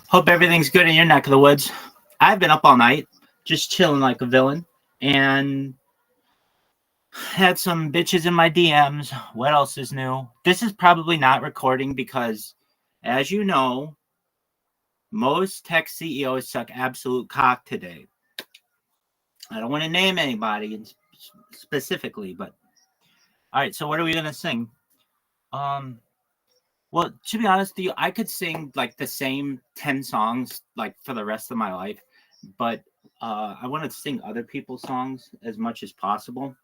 Hope everything's good in your neck of the woods. I've been up all night, just chilling like a villain, and had some bitches in my DMs. What else is new? This is probably not recording because, as you know, most tech CEOs suck absolute cock today. I don't want to name anybody specifically, but all right. So what are we gonna sing? Well, to be honest with you, I could sing like the same 10 songs like for the rest of my life, but I want to sing other people's songs as much as possible.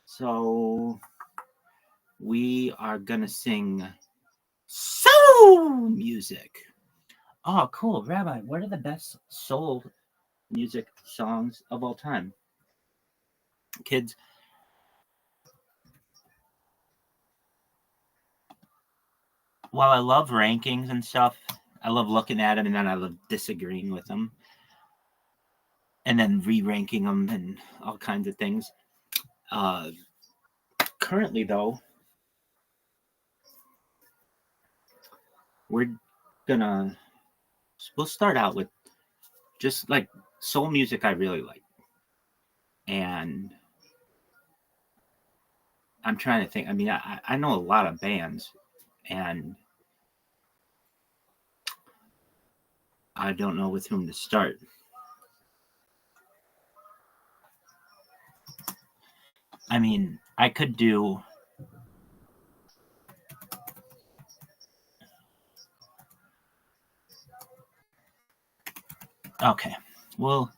So we are gonna sing soul music. Oh, cool, Rabbi. What are the best soul music songs of all time? Kids, while I love rankings and stuff, I love looking at them and then I love disagreeing with them and then re-ranking them and all kinds of things. Currently, though, we'll start out with just like soul music I really like. And I'm trying to think. I mean, I know a lot of bands, and I don't know with whom to start. I mean, I could do. Okay, we'll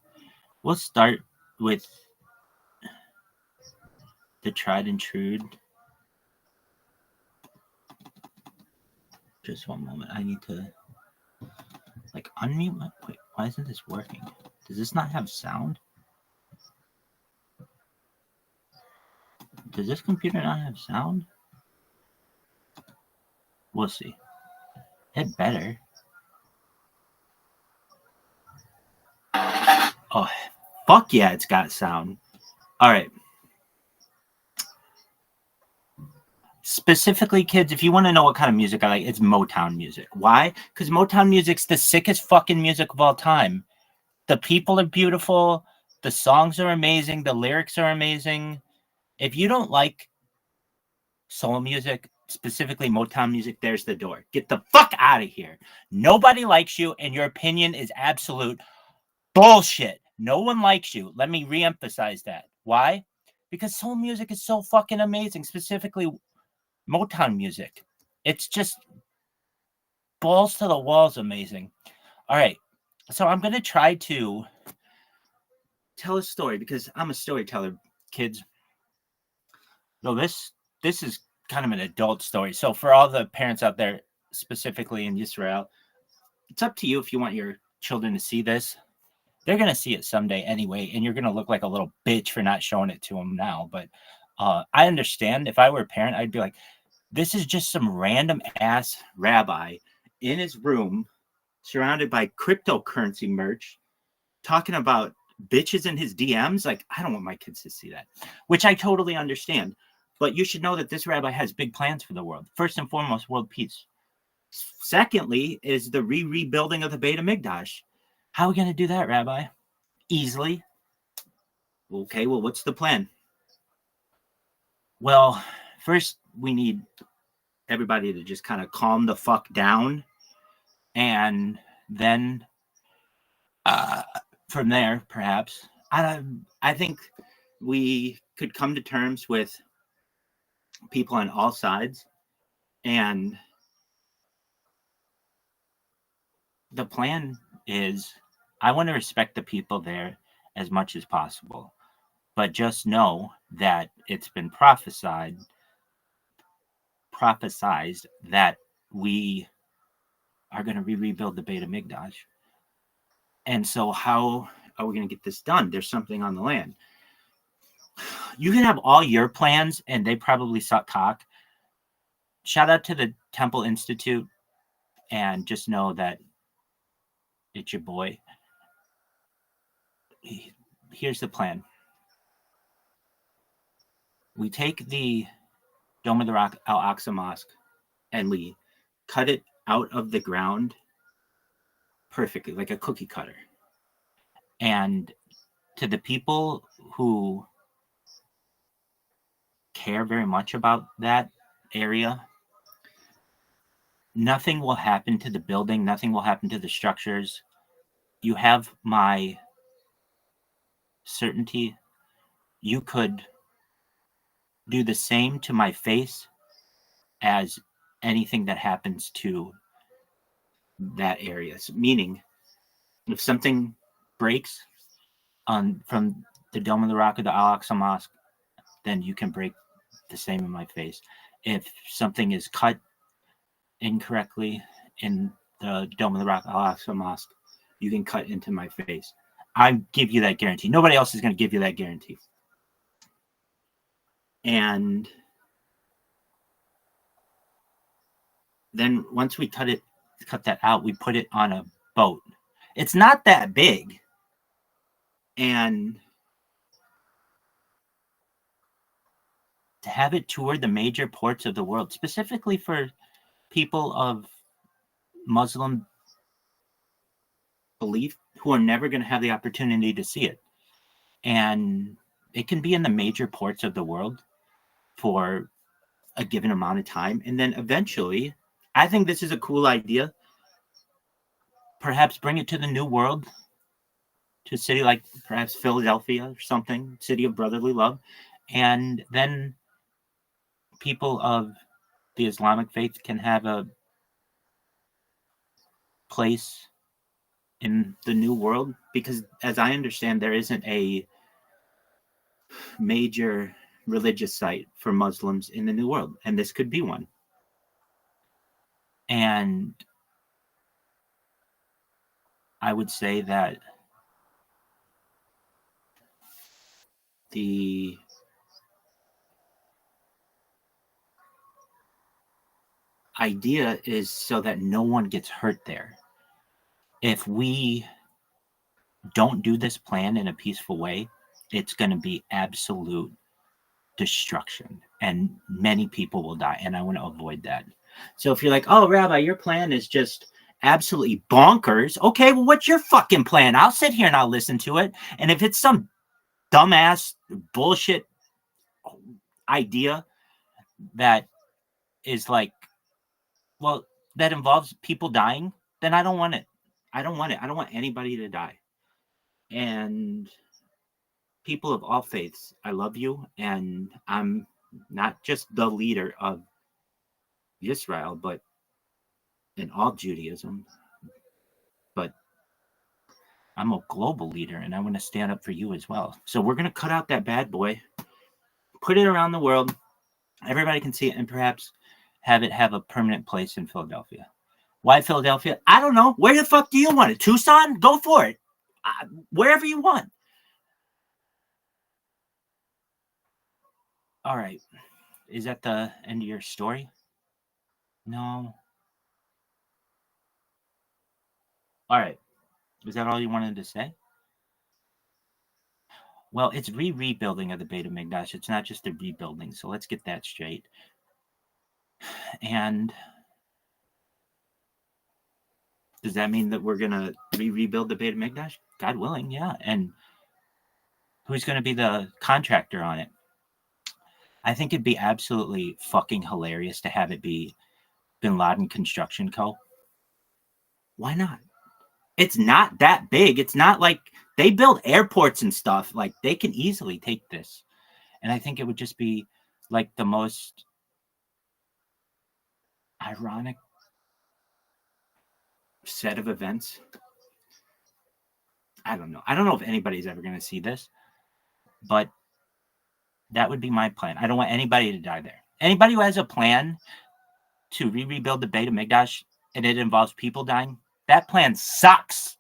start with the tried and true. Just one moment. I need to like unmute my. Wait, why isn't this working? Does this not have sound? Does this computer not have sound? We'll see. It better. Oh, fuck yeah, it's got sound. All right. Specifically, kids, if you want to know what kind of music I like, it's Motown music. Why? Because Motown music's the sickest fucking music of all time. The people are beautiful. The songs are amazing. The lyrics are amazing. If you don't like soul music, specifically Motown music, there's the door. Get the fuck out of here. Nobody likes you, and your opinion is absolute bullshit. No one likes you. Let me reemphasize that. Why? Because soul music is so fucking amazing, specifically Motown music. It's just balls to the walls amazing. All right. So I'm going to try to tell a story because I'm a storyteller, kids. No, this is kind of an adult story. So for all the parents out there, specifically in Israel, it's up to you if you want your children to see this. They're going to see it someday anyway, and you're going to look like a little bitch for not showing it to them now. But I understand. If I were a parent, I'd be like, this is just some random ass rabbi in his room surrounded by cryptocurrency merch talking about bitches in his DMs. Like, I don't want my kids to see that, which I totally understand. But you should know that this rabbi has big plans for the world. First and foremost, world peace. Secondly, is the rebuilding of the Beit HaMikdash. How are we going to do that, Rabbi? Easily. Okay, well, what's the plan? Well, first, we need everybody to just kind of calm the fuck down. And then from there, perhaps, I think we could come to terms with people on all sides. And the plan is I want to respect the people there as much as possible. But just know that it's been prophesied that we are going to rebuild the Beit HaMikdash. And so how are we going to get this done? There's something on the land. You can have all your plans, and they probably suck cock. Shout out to the Temple Institute, and just know that it's your boy. Here's the plan. We take the Dome of the Rock Al-Aqsa Mosque, and we cut it out of the ground perfectly, like a cookie cutter. And to the people who care very much about that area, nothing will happen to the building, nothing will happen to the structures. You have my certainty. You could do the same to my face as anything that happens to that area. So, meaning, if something breaks from the Dome of the Rock or the Al-Aqsa Mosque, then you can break the same in my face. If something is cut incorrectly in the Dome of the Rock, Al-Aqsa Mosque, you can cut into my face. I give you that guarantee. Nobody else is going to give you that guarantee. And then once we cut that out, we put it on a boat. It's not that big. And to have it tour the major ports of the world, specifically for people of Muslim belief who are never going to have the opportunity to see it. And it can be in the major ports of the world for a given amount of time. And then eventually, I think this is a cool idea. Perhaps bring it to the New World, to a city like perhaps Philadelphia or something, city of brotherly love. And then people of the Islamic faith can have a place in the New World, because as I understand, there isn't a major religious site for Muslims in the New World, and this could be one. And I would say that the idea is so that no one gets hurt there. If we don't do this plan in a peaceful way, it's going to be absolute destruction, and many people will die, and I want to avoid that. So if you're like, oh, Rabbi, your plan is just absolutely bonkers, okay, well, what's your fucking plan? I'll sit here and I'll listen to it. And if it's some dumbass bullshit idea that is like, well, that involves people dying, then I don't want it. I don't want it. I don't want anybody to die. And people of all faiths, I love you, and I'm not just the leader of Israel, but in all Judaism, but I'm a global leader, and I want to stand up for you as well. So we're going to cut out that bad boy, put it around the world, everybody can see it, and perhaps have it have a permanent place in Philadelphia. Why Philadelphia? I don't know. Where the fuck do you want it? Tucson? Go for it. Wherever you want. All right. Is that the end of your story? No. All right. Was that all you wanted to say? Well, it's rebuilding of the Beit HaMikdash. It's not just a rebuilding. So let's get that straight. And does that mean that we're going to rebuild the Beit HaMikdash? God willing, yeah. And who's going to be the contractor on it? I think it'd be absolutely fucking hilarious to have it be Bin Laden Construction Co. Why not? It's not that big. It's not like they build airports and stuff. Like, they can easily take this. And I think it would just be like the most ironic set of events. I don't know. I don't know if anybody's ever going to see this, but that would be my plan. I don't want anybody to die there. Anybody who has a plan to rebuild the Beit HaMikdash and it involves people dying, that plan sucks.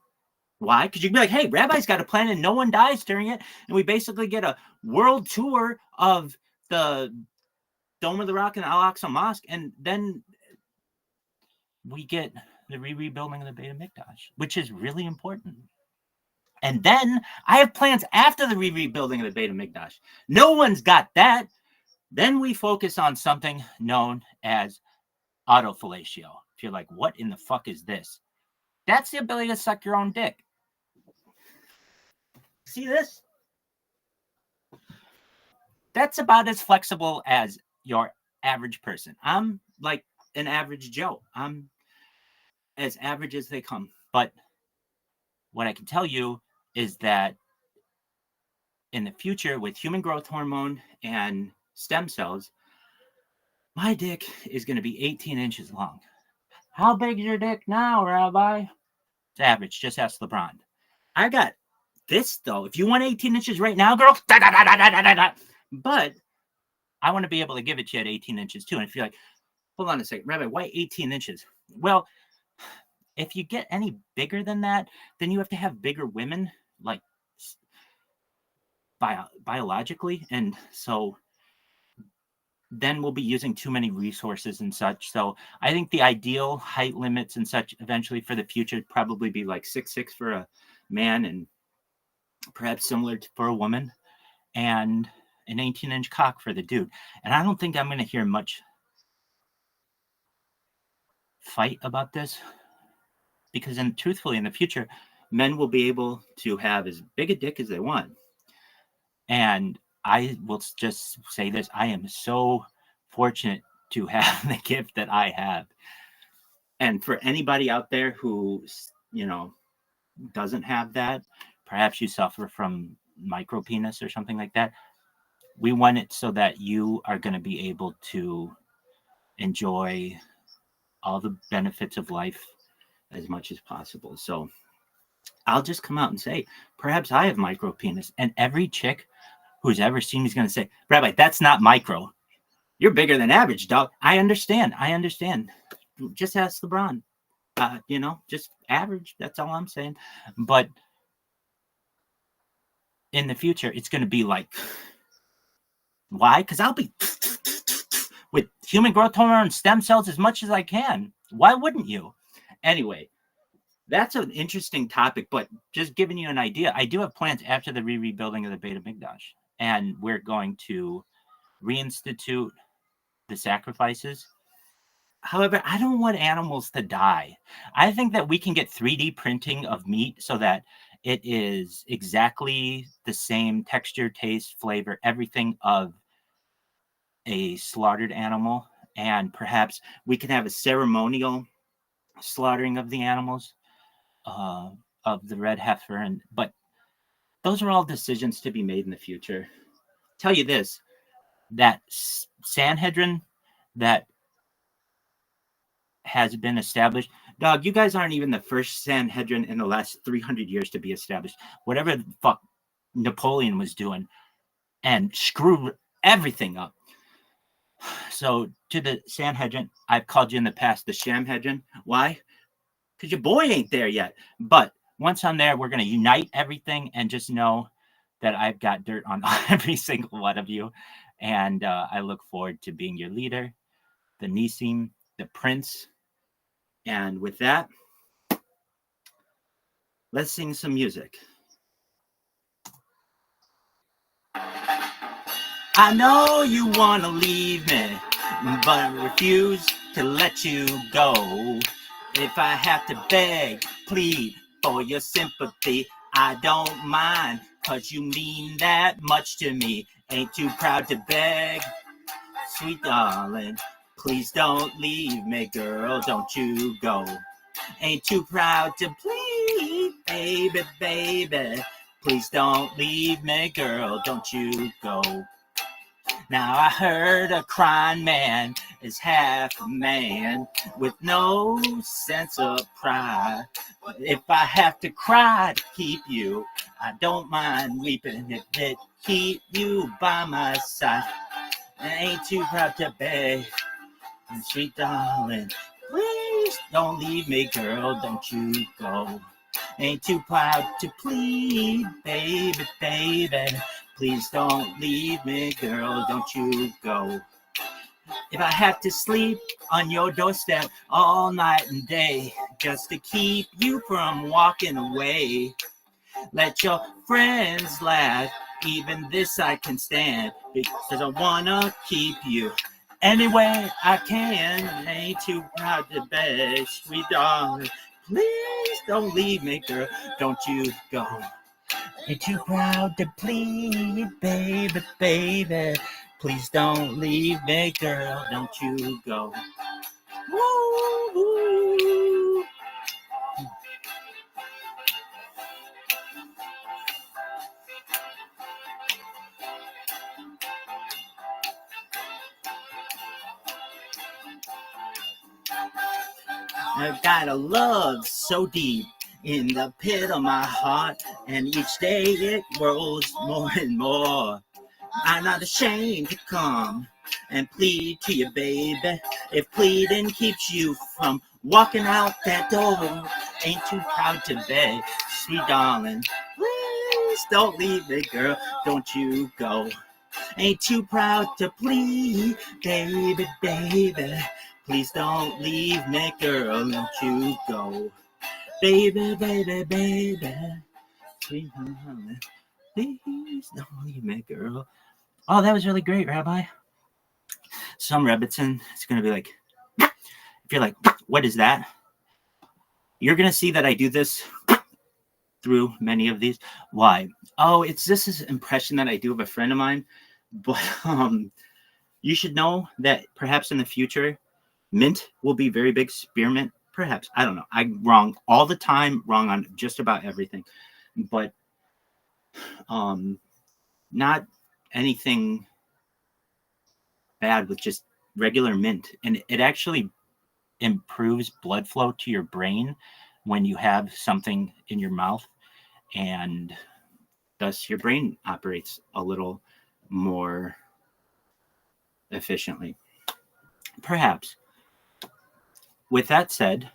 Why? Because you'd be like, hey, Rabbi's got a plan and no one dies during it. And we basically get a world tour of the Dome of the Rock and Al-Aqsa Mosque. And then we get the rebuilding of the Beit HaMikdash, which is really important. And then I have plans after the rebuilding of the Beit HaMikdash. No one's got that. Then we focus on something known as autofellatio. If you're like, what in the fuck is this? That's the ability to suck your own dick. See this? That's about as flexible as your average person. I'm like an average Joe. I'm as average as they come. But what I can tell you is that in the future, with human growth hormone and stem cells, my dick is going to be 18 inches long. How big is your dick now, Rabbi? It's average. Just ask LeBron. I got this, though. If you want 18 inches right now, girl, but I want to be able to give it to you at 18 inches, too. And if you're like, hold on a second, Rabbi, why 18 inches? Well, if you get any bigger than that, then you have to have bigger women, like biologically. And so then we'll be using too many resources and such. So I think the ideal height limits and such eventually for the future would probably be like 6'6" for a man and perhaps similar for a woman, and an 18-inch cock for the dude. And I don't think I'm going to hear much fight about this, because truthfully in the future, men will be able to have as big a dick as they want. And I will just say this, I am so fortunate to have the gift that I have. And for anybody out there who, doesn't have that, perhaps you suffer from micro penis or something like that, we want it so that you are going to be able to enjoy all the benefits of life as much as possible. So I'll just come out and say, perhaps I have micro penis, and every chick who's ever seen me is going to say, Rabbi, that's not micro. You're bigger than average, dog. I understand. Just ask LeBron. Just average. That's all I'm saying. But in the future, it's going to be like, why? Because I'll be with human growth hormone and stem cells as much as I can. Why wouldn't you? Anyway, that's an interesting topic, but just giving you an idea, I do have plans after the rebuilding of the Beit HaMikdash, and we're going to reinstitute the sacrifices. However, I don't want animals to die. I think that we can get 3D printing of meat so that it is exactly the same texture, taste, flavor, everything of a slaughtered animal. And perhaps we can have a ceremonial slaughtering of the animals, of the red heifer. But those are all decisions to be made in the future. Tell you this, that Sanhedrin that has been established, dog, you guys aren't even the first Sanhedrin in the last 300 years to be established. Whatever the fuck Napoleon was doing and screwed everything up. So to the Sanhedrin, I've called you in the past the Shamhedrin. Why? Because your boy ain't there yet. But once I'm there, we're going to unite everything, and just know that I've got dirt on every single one of you. And I look forward to being your leader, the Nisim, the Prince. And with that, let's sing some music. I know you want to leave me, but I refuse to let you go. If I have to beg, plead for your sympathy, I don't mind, 'cause you mean that much to me. Ain't too proud to beg, sweet darling. Please don't leave me, girl, don't you go. Ain't too proud to plead, baby, baby. Please don't leave me, girl, don't you go. Now I heard a crying man is half a man with no sense of pride. If I have to cry to keep you, I don't mind weeping if it keep you by my side. I ain't too proud to beg, sweet darling. Please don't leave me, girl, don't you go. Ain't too proud to plead, baby, baby. Please don't leave me, girl, don't you go. If I have to sleep on your doorstep all night and day, just to keep you from walking away, let your friends laugh, even this I can stand, because I wanna keep you any way I can. Ain't too proud to beg, sweet darling. Please don't leave me, girl. Don't you go. You're too proud to plead, baby, baby. Please don't leave me, girl. Don't you go. Woo-hoo. I've got a love so deep in the pit of my heart, and each day it grows more and more. I'm not ashamed to come and plead to you, baby. If pleading keeps you from walking out that door, ain't too proud to beg, sweet darling. Please don't leave me, girl. Don't you go. Ain't too proud to plead, baby, baby. Please don't leave me, girl. Don't you go. Baby, baby, baby. Please don't leave me, girl. Oh, that was really great, Rabbi. Some Rebbitzin, it's going to be like, if you're like, what is that? You're going to see that I do this through many of these. Why? Oh, this is an impression that I do of a friend of mine. But you should know that perhaps in the future, mint will be very big. Spearmint, perhaps. I don't know. I'm wrong all the time, wrong on just about everything. But not anything bad with just regular mint. And it actually improves blood flow to your brain when you have something in your mouth. And thus your brain operates a little more efficiently. Perhaps. With that said,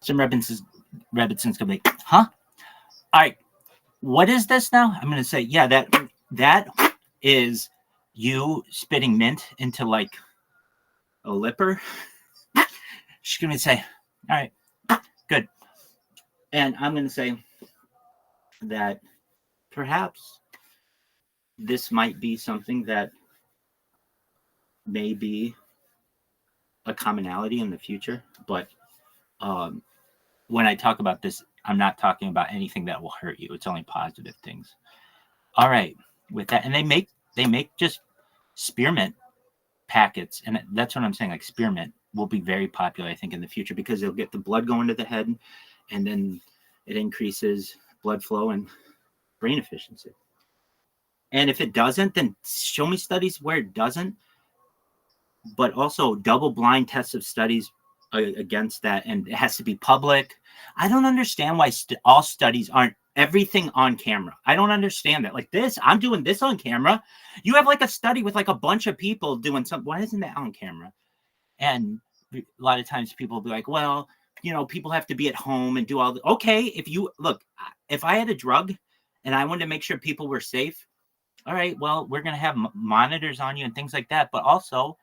some Rebbitzins gonna be like, huh? All right, what is this now? I'm gonna say, yeah, that is you spitting mint into like a lipper. She's gonna say, all right, good. And I'm gonna say that perhaps this might be something that may be a commonality in the future, but when I talk about this, I'm not talking about anything that will hurt you. It's only positive things. All right, with that, and they make just spearmint packets, and that's what I'm saying. Like spearmint will be very popular, I think, in the future because it'll get the blood going to the head, and then it increases blood flow and brain efficiency. And if it doesn't, then show me studies where it doesn't. But also double-blind tests of studies against that, and it has to be public. I don't understand why all studies aren't everything on camera. I don't understand that. Like this, I'm doing this on camera. You have like a study with like a bunch of people doing something. Why isn't that on camera? And a lot of times people will be like, well, you know, people have to be at home and do all the. Okay, if I had a drug and I wanted to make sure people were safe, all right, well, we're going to have monitors on you and things like that. But also,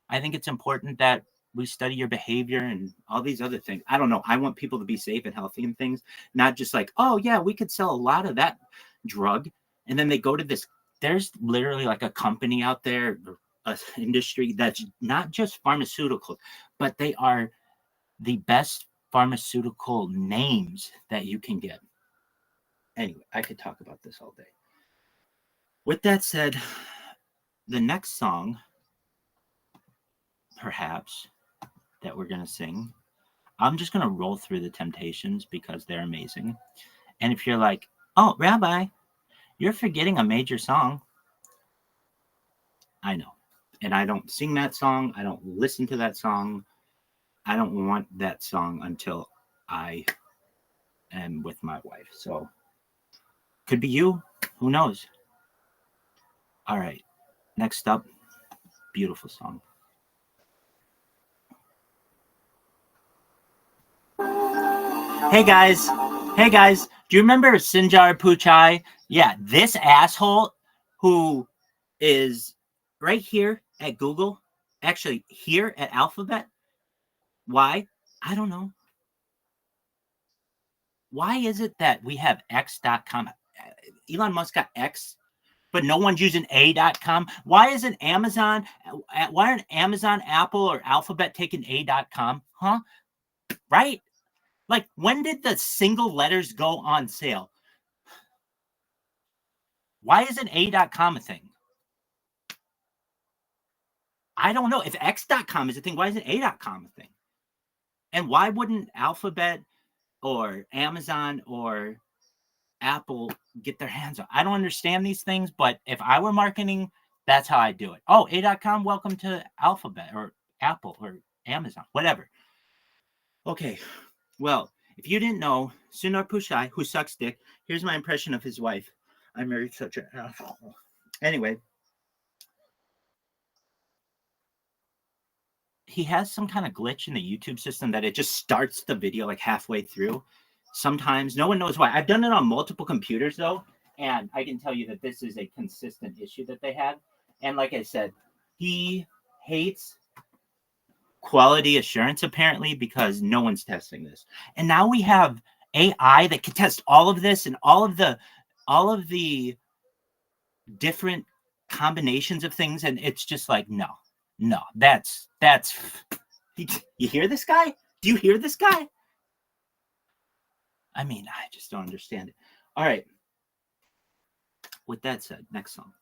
I think it's important that we study your behavior and all these other things. I don't know. I want people to be safe and healthy and things, not just like, oh, yeah, we could sell a lot of that drug. And then they go to this. There's literally like a company out there, an industry that's not just pharmaceutical, but they are the best pharmaceutical names that you can get. Anyway, I could talk about this all day. With that said, the next song, perhaps, that we're going to sing, I'm just going to roll through the Temptations because they're amazing. And if you're like, oh, Rabbi, you're forgetting a major song. I know. And I don't sing that song. I don't listen to that song. I don't want that song until I am with my wife. So, could be you. Who knows? All right. Next up, beautiful song. Hey guys, do you remember Sinjar Pichai? Yeah, this asshole who is right here at Google, actually here at Alphabet. Why? I don't know. Why is it that we have X.com? Elon Musk got X, but no one's using A.com. Why isn't Amazon, Apple, or Alphabet taking A.com? Huh? Right? Like, when did the single letters go on sale? Why isn't A.com a thing? I don't know. If X.com is a thing, why isn't A.com a thing? And why wouldn't Alphabet or Amazon or Apple get their hands on? I don't understand these things, but if I were marketing, that's how I do it. Oh, A.com, welcome to Alphabet or Apple or Amazon, whatever. Okay, well, if you didn't know, Sundar Pichai, who sucks dick, here's my impression of his wife. I married such an asshole. Anyway, he has some kind of glitch in the YouTube system that it just starts the video like halfway through. Sometimes no one knows why. I've done it on multiple computers though, and I can tell you that this is a consistent issue that they had. And like I said, he hates quality assurance apparently because no one's testing this. And now we have AI that can test all of this and all of the different combinations of things, and it's just like no, that's you hear this guy? Do you hear this guy? I mean, I just don't understand it. All right, with that said, next song.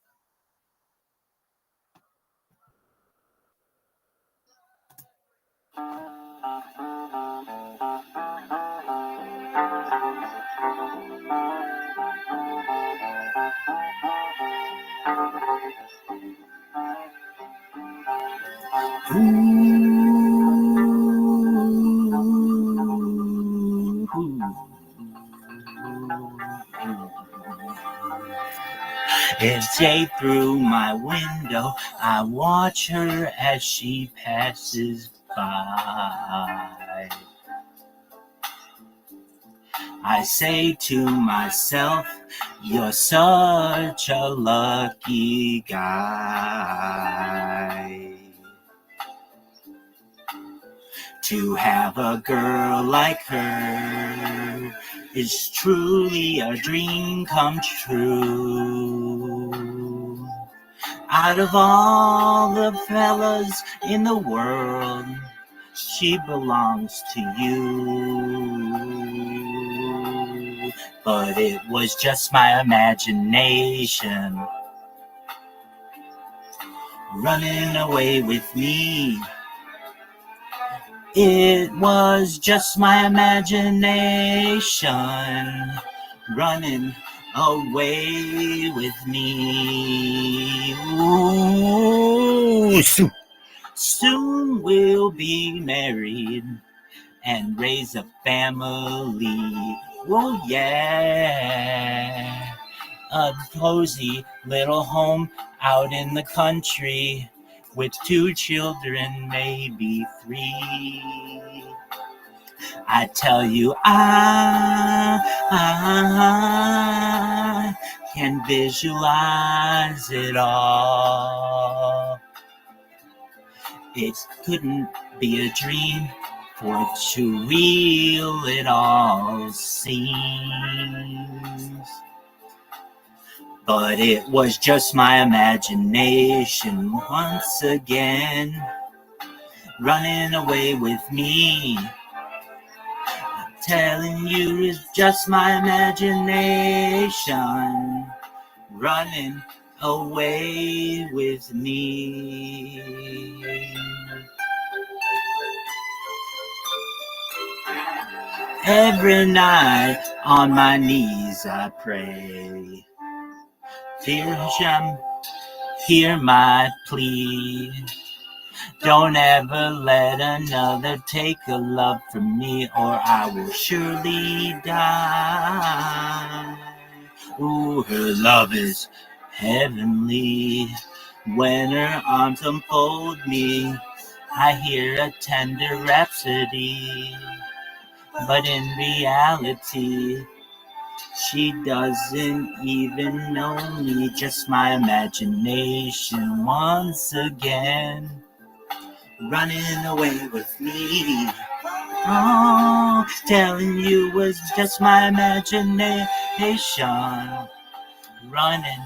Every day through my window, I watch her as she passes by. I say to myself, you're such a lucky guy. To have a girl like her is truly a dream come true. Out of all the fellas in the world, she belongs to you. But it was just my imagination running away with me. It was just my imagination running away with me. Ooh, soon we'll be married and raise a family. Oh yeah, a cozy little home out in the country with 2 children, maybe 3. I tell you, I can visualize it all. It couldn't be a dream, for too real it all seems. But it was just my imagination once again, running away with me. I'm telling you, it's just my imagination running away with me. Every night on my knees I pray, dear Hashem, hear my plea. Don't ever let another take a love from me, or I will surely die. Ooh, her love is heavenly. When her arms unfold me, I hear a tender rhapsody. But in reality, she doesn't even know me, just my imagination once again, running away with me. Oh, telling you was just my imagination, running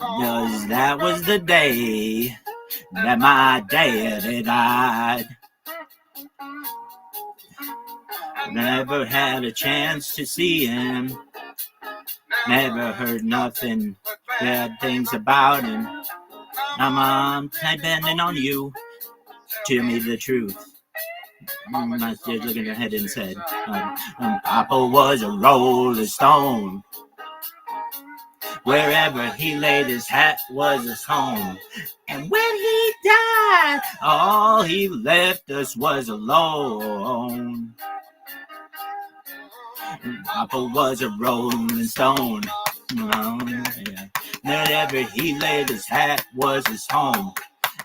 'Cause that was the day that my daddy died. Never had a chance to see him. Never heard nothing bad things about him. Now, Mom, I'm depending on you. Tell me the truth. My kid looking ahead and said, Papa was a rolling stone. Wherever he laid his hat was his home. And when he died, all he left us was alone. Papa was a rolling stone. Wherever he laid his hat was his home.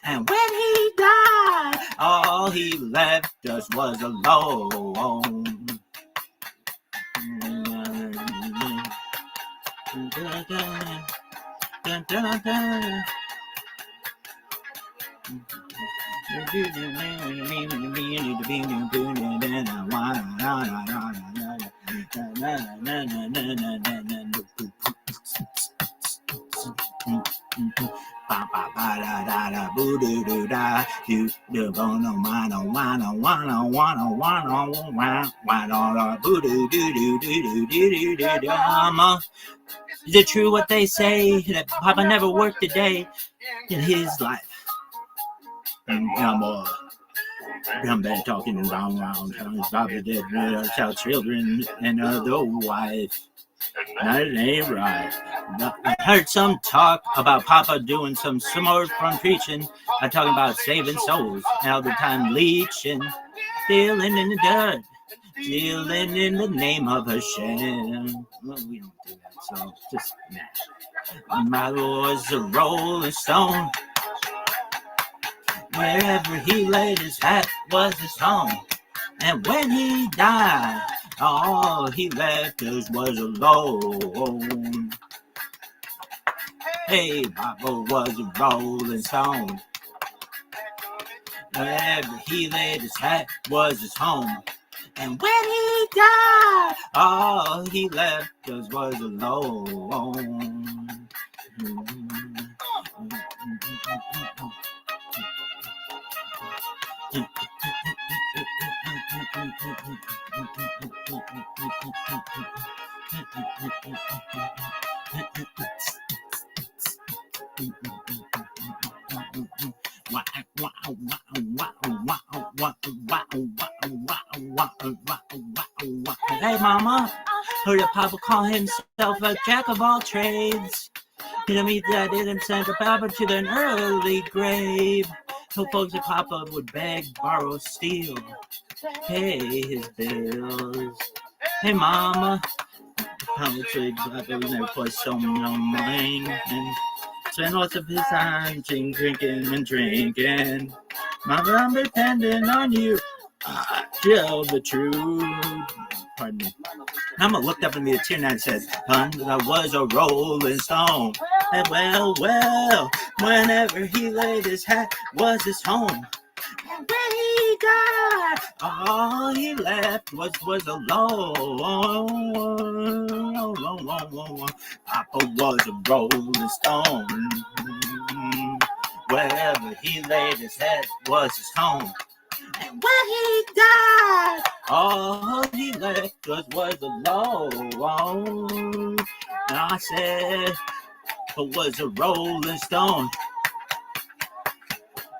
And when he died, all he left us was alone. Is it true what they say that Papa never worked a day in his life? I'm been talking around, Papa did child children and other wife. That ain't right. I heard some talk about Papa doing some more from preaching. I'm talking about saving souls and all the time leeching, stealing in the dirt, stealing in the name of Hashem. Well, we don't do that, so just nah. My was a rolling stone. Wherever he laid his hat was his home. And when he died, all he left us was alone. Hey, Papa was a rolling stone. Wherever he laid his hat was his home. And when he died, all he left us was alone. Hey, Mama, heard that Papa call himself a jack of all trades. You know me, that didn't send a Papa to an early grave. So folks that Papa would beg, borrow, steal, pay his bills. Hey, Mama, Papa said Papa was never quite so mine. And spend lots of his time drinking and drinking. Mama, I'm depending on you. Tell the truth. Pardon me. Mama looked up at me a tear and said, I was a rolling stone. And well, whenever he laid his hat was his home. And when he died, all he left was alone. Papa was a rolling stone. Wherever he laid his head was his home. And when he died, all he left us was alone. And I said, Papa was a rolling stone.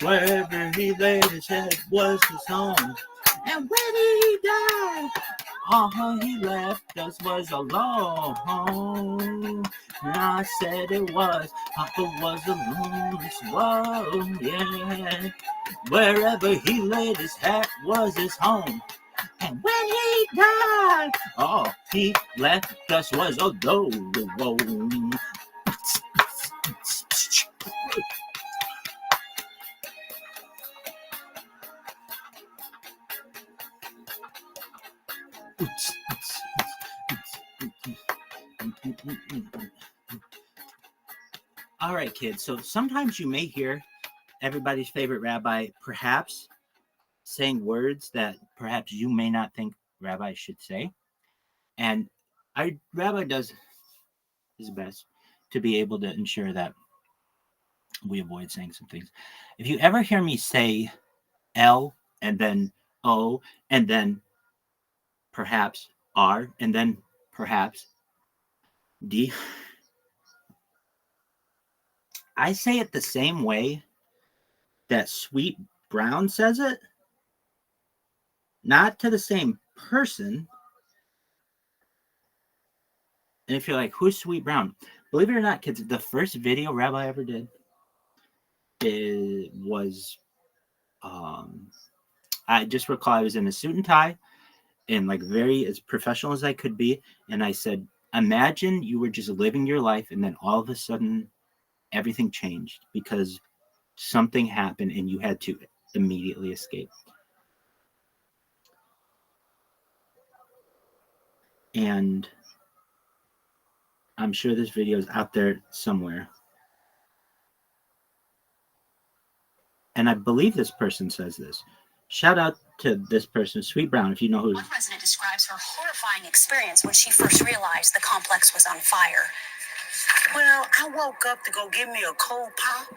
Wherever he laid his head was his home. And when he died, all he left us was alone. And I said it was, Papa was alone. Whoa, yeah. Wherever he laid his hat was his home. And when he died, all he left us was alone. All right, kids. So sometimes you may hear everybody's favorite rabbi perhaps saying words that perhaps you may not think rabbis should say. And our rabbi does his best. to be able to ensure that we avoid saying some things. If you ever hear me say L and then O and then perhaps R and then perhaps D, I say it the same way that Sweet Brown says it, not to the same person. And if you're like, who's Sweet Brown? Believe it or not, kids, the first video Rabbi ever did was, I just recall I was in a suit and tie and like very as professional as I could be. And I said, imagine you were just living your life and then all of a sudden everything changed because something happened and you had to immediately escape. And I'm sure this video is out there somewhere. And I believe this person says this. Shout out to this person, Sweet Brown, if you know who. One resident describes her horrifying experience when she first realized the complex was on fire. Well, I woke up to go get me a cold pop.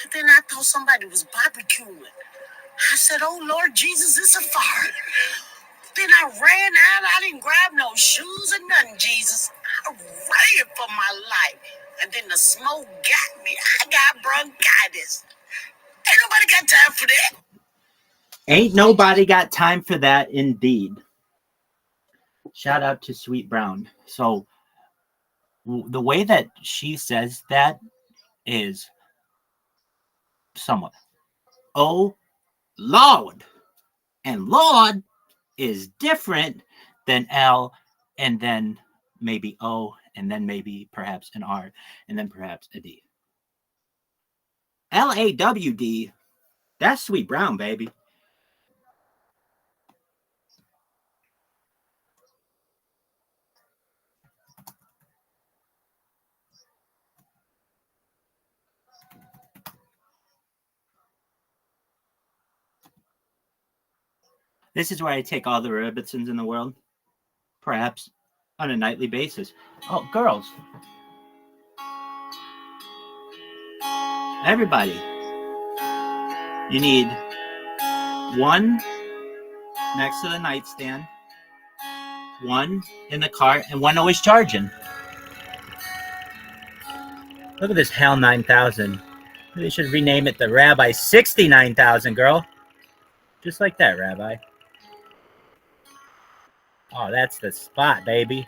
And then I thought somebody was barbecuing. I said, oh, Lord Jesus, it's a fire. Then I ran out. I didn't grab no shoes or nothing, Jesus. I ran for my life. And then the smoke got me. I got bronchitis. Ain't nobody got time for that. Ain't nobody got time for that, indeed. Shout out to Sweet Brown. So the way that she says that is somewhat, oh, Lord. And Lord is different than L and then maybe O and then maybe perhaps an R and then perhaps a D. LAWD, that's Sweet Brown, baby. This is where I take all the Robinsons in the world, perhaps on a nightly basis. Oh, girls. Everybody. You need one next to the nightstand, one in the car, and one always charging. Look at this HAL 9000. They should rename it the Rabbi 69,000, girl. Just like that, Rabbi. Oh, that's the spot, baby.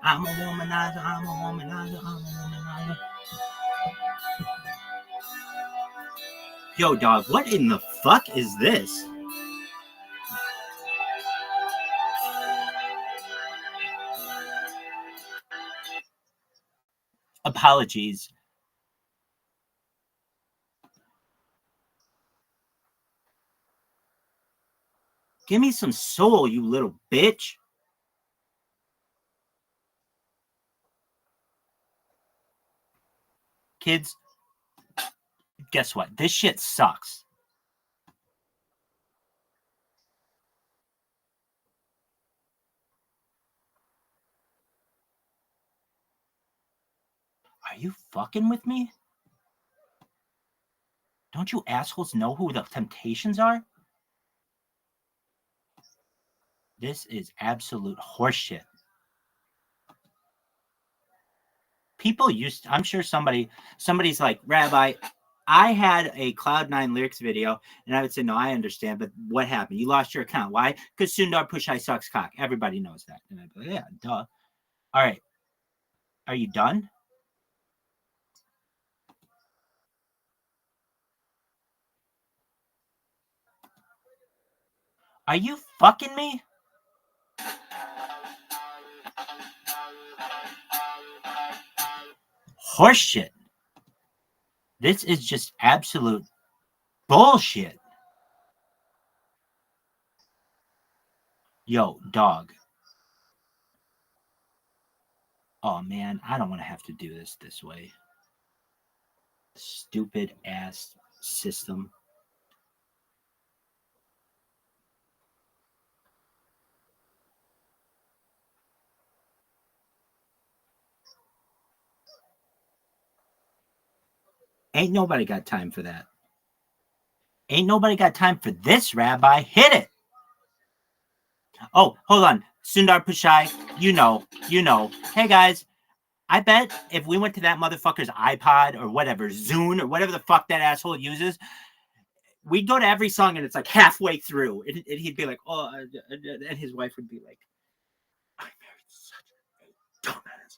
I'm a womanizer, I'm a womanizer, I'm a womanizer. Yo, dog, what in the fuck is this? Apologies. Give me some soul, you little bitch. Kids, guess what? This shit sucks. Are you fucking with me? Don't you assholes know who the Temptations are? This is absolute horseshit. People used, I'm sure somebody's like, Rabbi, I had a Cloud9 lyrics video, and I would say, no, I understand, but what happened? You lost your account. Why? Because Sundar Pichai sucks cock. Everybody knows that. And I'd be like, yeah, duh. All right. Are you done? Are you fucking me? Horseshit. This is just absolute bullshit. Yo, dog. Oh, man, I don't want to have to do this way. Stupid ass system. Ain't nobody got time for that. Ain't nobody got time for this, Rabbi. Hit it. Oh, hold on. Sundar Pichai, you know. Hey, guys, I bet if we went to that motherfucker's iPod or whatever, Zune or whatever the fuck that asshole uses, we'd go to every song and it's like halfway through. And he'd be like, oh, and his wife would be like, I married such a dumbass.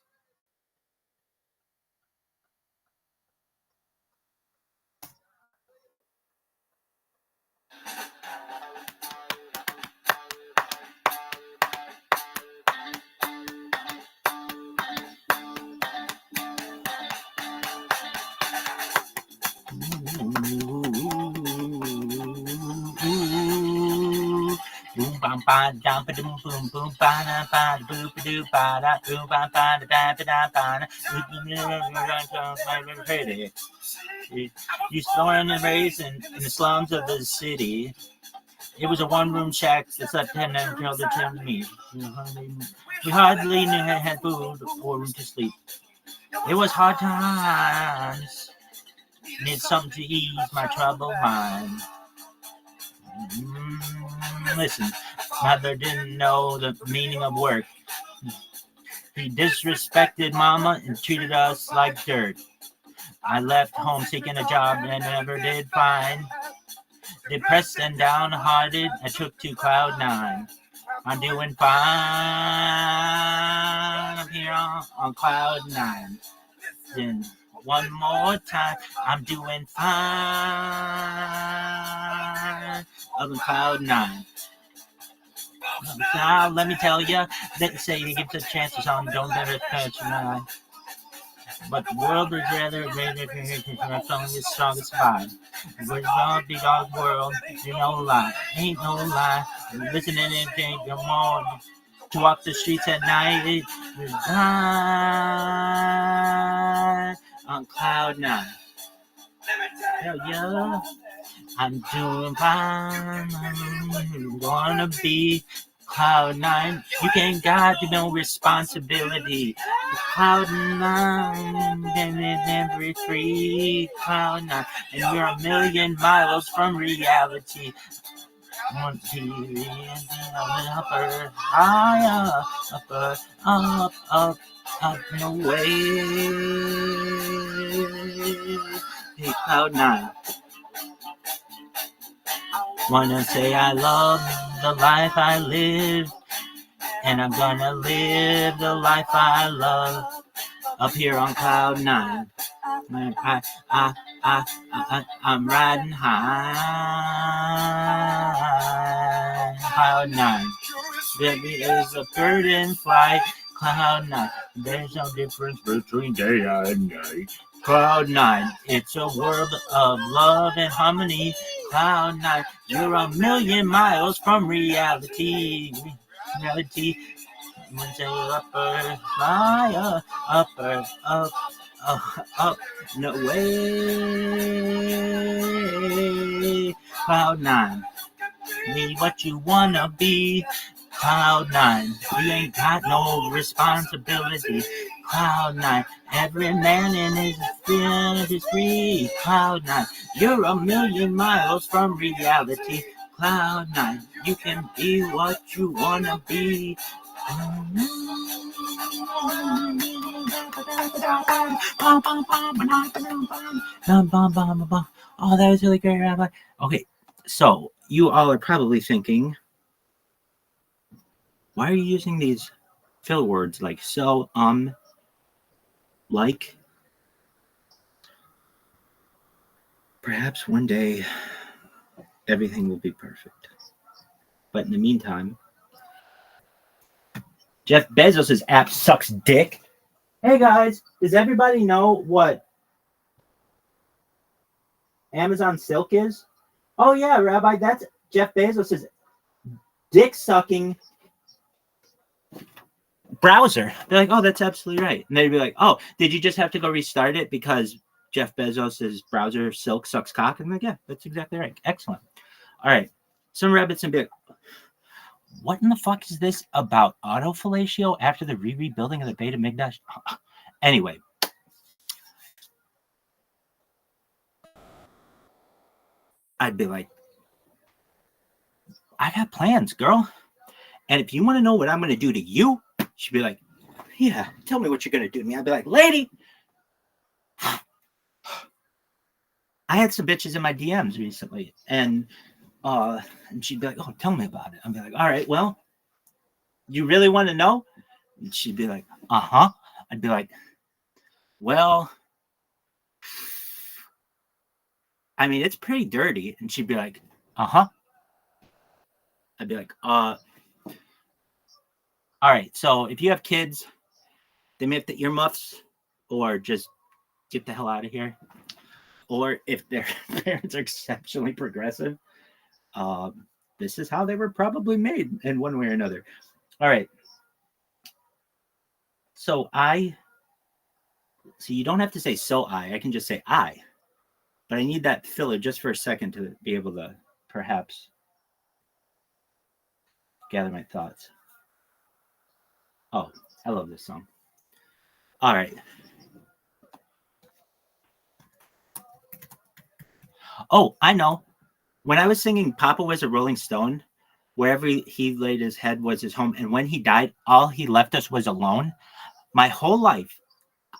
Boom bam ba dum ba dum boom boom ba da ba da boo ba doo ba da boom ba ba da ba da ba da. You born and raised in the slums of the city. It was a one-room shack that slept 10 and children to me. We hardly had food or room to sleep. It was hard times. Need something to ease my troubled mind. Listen, mother didn't know the meaning of work. He disrespected mama and treated us like dirt. I left home seeking a job and never did find. Depressed and downhearted, I took to cloud nine. I'm doing fine. I'm here on cloud nine. Then one more time, I'm doing fine. I'm on cloud nine. Now let me tell you, they say you give the chance to someone, don't let it catch your eye. But the world is rather great if you're here to have something as strong as fire. We're gonna be dog world, you know lie, ain't no lie. Listening and think you're more to walk the streets at night. It's night on cloud nine. Hell yeah, I'm doing fine. I'm gonna be cloud nine. You ain't got no responsibility. Cloud nine, then it's every free cloud nine, and you're a million miles from reality. On TV and upper, higher, upper, up, and away. Hey, cloud nine. Wanna say I love the life I live, and I'm gonna live the life I love up here on cloud nine. I'm riding high, cloud nine. There is a bird in flight, cloud nine. There's no difference between day and night. Cloud nine, it's a world of love and harmony. Cloud nine, you're a million miles from reality. Reality, you want to say upper, higher, upper, up, no way. Cloud nine, be what you wanna be. Cloud nine, you ain't got no responsibility. Cloud nine, every man in his field is free. Cloud nine, you're a million miles from reality. Cloud nine, you can be what you wanna be. Oh, that was really great, Rabbi. Okay, so you all are probably thinking, why are you using these fill words like so, like? Perhaps one day everything will be perfect. But in the meantime, Jeff Bezos' app sucks dick. Hey guys, does everybody know what Amazon Silk is? Oh yeah, Rabbi, that's Jeff Bezos' dick-sucking browser. They're like, oh, that's absolutely right. And they'd be like, oh, did you just have to go restart it because Jeff Bezos' browser Silk sucks cock? And I'm like, yeah, that's exactly right. Excellent. All right. Some rabbits and be like, what in the fuck is this about autofellatio after the rebuilding of the Beta Migdash? Anyway. I'd be like, I got plans, girl. And if you want to know what I'm going to do to you, she'd be like, yeah, tell me what you're going to do to me. I'd be like, lady, I had some bitches in my DMs recently. And she'd be like, oh, tell me about it. I'd be like, all right, well, you really want to know? And she'd be like, uh-huh. I'd be like, well, I mean, it's pretty dirty. And she'd be like, uh-huh. I'd be like, all right, so if you have kids, they may have to earmuffs or just get the hell out of here. Or if their parents are exceptionally progressive, this is how they were probably made in one way or another. All right. So you don't have to say so I can just say I. But I need that filler just for a second to be able to perhaps gather my thoughts. Oh, I love this song. All right. Oh, I know. When I was singing Papa Was a Rolling Stone, wherever he laid his head was his home. And when he died, all he left us was alone. My whole life,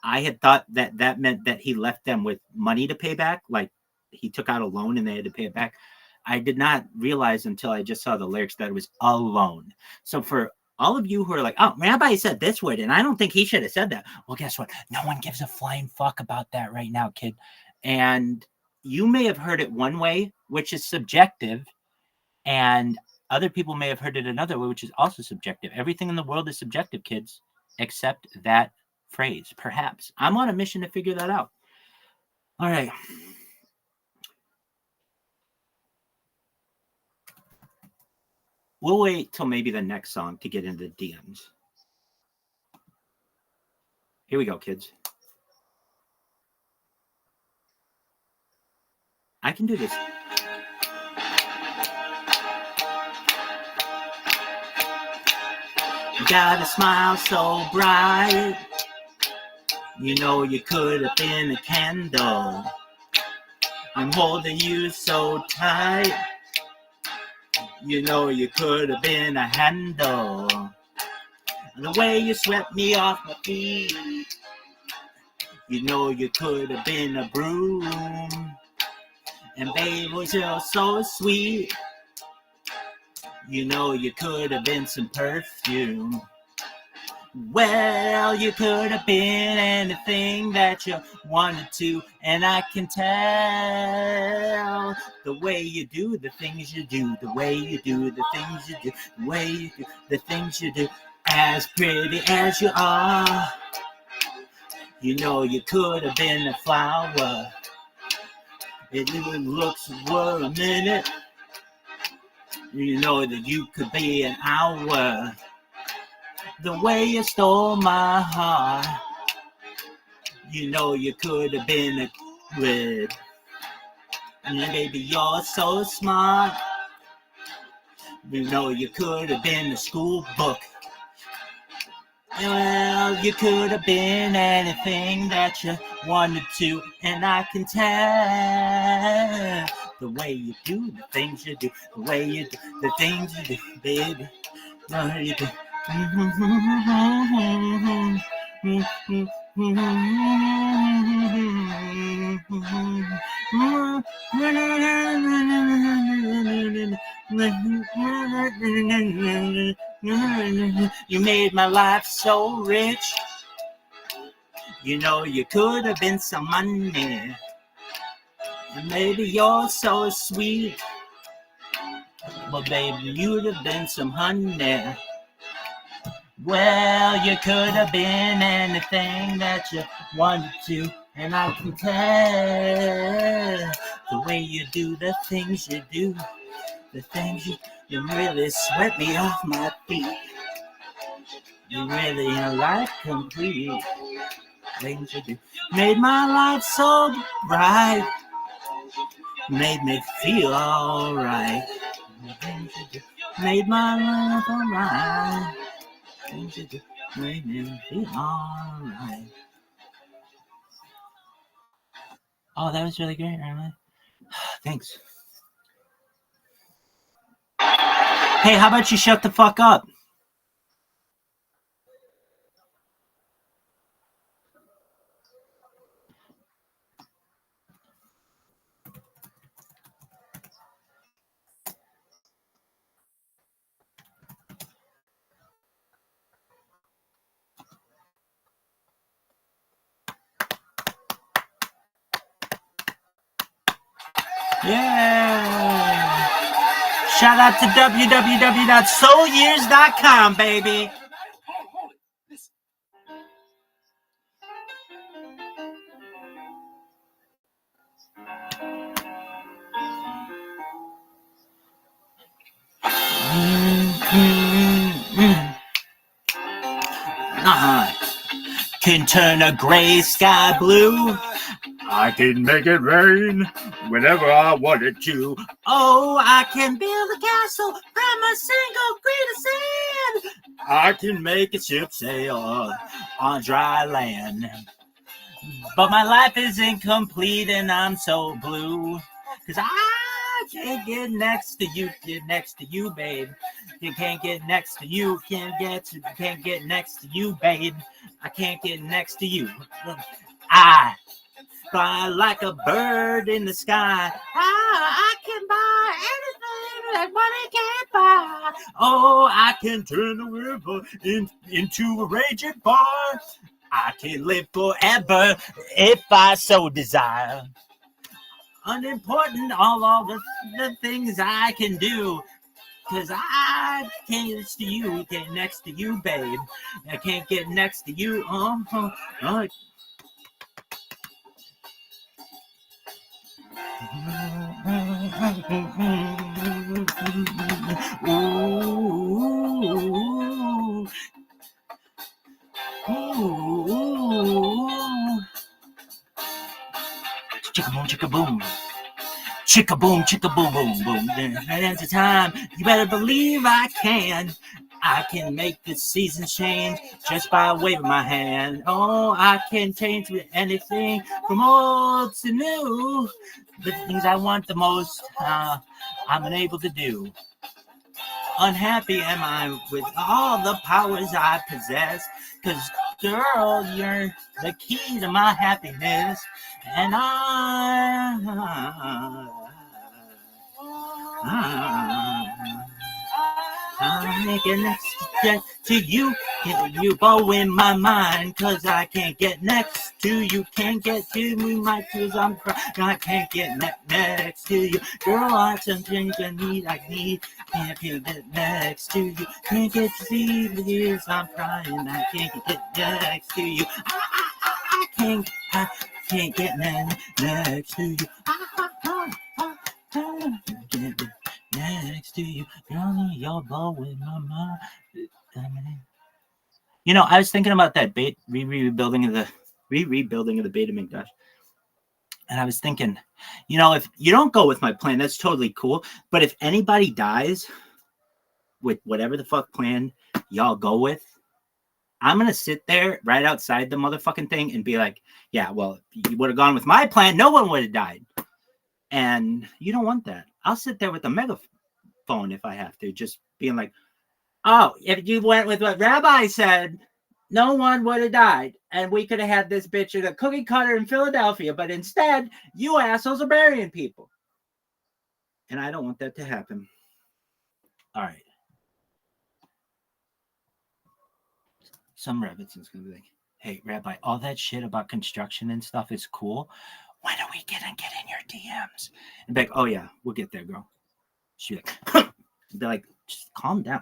I had thought that meant that he left them with money to pay back. Like he took out a loan and they had to pay it back. I did not realize until I just saw the lyrics that it was alone. So for all of you who are like, oh, Rabbi said this word, and I don't think he should have said that. Well, guess what? No one gives a flying fuck about that right now, kid. And you may have heard it one way, which is subjective, and other people may have heard it another way, which is also subjective. Everything in the world is subjective, kids, except that phrase, perhaps. I'm on a mission to figure that out. All right. We'll wait till maybe the next song to get into the DMs. Here we go, kids. I can do this. You got a smile so bright. You know you could have been a candle. I'm holding you so tight. You know you could have been a handle. The way you swept me off my feet. You know you could have been a broom. And babe, was you so sweet. You know you could have been some perfume. Well, you could have been anything that you wanted to, and I can tell the way you do the things you do, the way you do the things you do, the way you do the things you do. As pretty as you are, you know you could have been a flower. It looks for a minute, you know that you could be an hour. The way you stole my heart, you know you could have been a grid. And baby, you're so smart. You know you could have been a school book. Well, you could have been anything that you wanted to, and I can tell the way you do the things you do, the way you do the things you do, baby. The way you do. You made my life so rich. You know you could have been some money. Maybe you're so sweet. But baby, you'd have been some honey. Well, you could have been anything that you wanted to, and I can tell the way you do the things you do, the things you really swept me off my feet. You really a life complete. Things you do made my life so bright, made me feel alright. Things you do made my life alright. Things you do made me feel alright. Oh, that was really great, Ryan. Thanks. Hey, how about you shut the fuck up? Yeah. Shout out to www.soulyears.com, baby. Can turn a gray sky blue. I can make it rain whenever I want it to. Oh, I can build a castle from a single grain of sand. I can make a ship sail on dry land. But my life is incomplete and I'm so blue. Cause I can't get next to you, babe. You can't get next to you, can't get next to you, babe. I can't get next to you. I fly like a bird in the sky. I can buy anything that money can't buy. Oh, I can turn a river into a raging bar. I can live forever if I so desire. Unimportant, all the things I can do. Cause I can't get next to you, get next to you, babe. I can't get next to you. Chicka boom, chicka boom. Chicka boom, chicka boom, boom, boom. There's a time, you better believe I can. I can make the seasons change just by waving my hand. Oh, I can change with anything from old to new. The things I want the most, I'm unable to do. Unhappy am I with all the powers I possess. Cause girl, you're the key to my happiness. And I get next to you, you go in my mind, cause I can't get next to you, can't get to me, my tears I'm crying, I can't get next to you, girl, I something I need, can't get next to you, can't get to see the tears I'm crying, I can't get next to you, I can't get next to you, next to you, girl, you're blowing my mind. You know, I was thinking about that rebuilding of the Beit HaMikdash, and I was thinking, you know, if you don't go with my plan, that's totally cool. But if anybody dies with whatever the fuck plan y'all go with, I'm gonna sit there right outside the motherfucking thing and be like, yeah, well, you would have gone with my plan, no one would have died. And you don't want that. I'll sit there with a megaphone if I have to, just being like, oh, if you went with what Rabbi said, no one would have died. And we could have had this bitch at a cookie cutter in Philadelphia. But instead, you assholes are burying people. And I don't want that to happen. All right. Some rabbits is going to be like, hey, Rabbi, all that shit about construction and stuff is cool. When do we get in your DMs? And be like, oh, yeah, we'll get there, girl. She'll be like, be like, just calm down.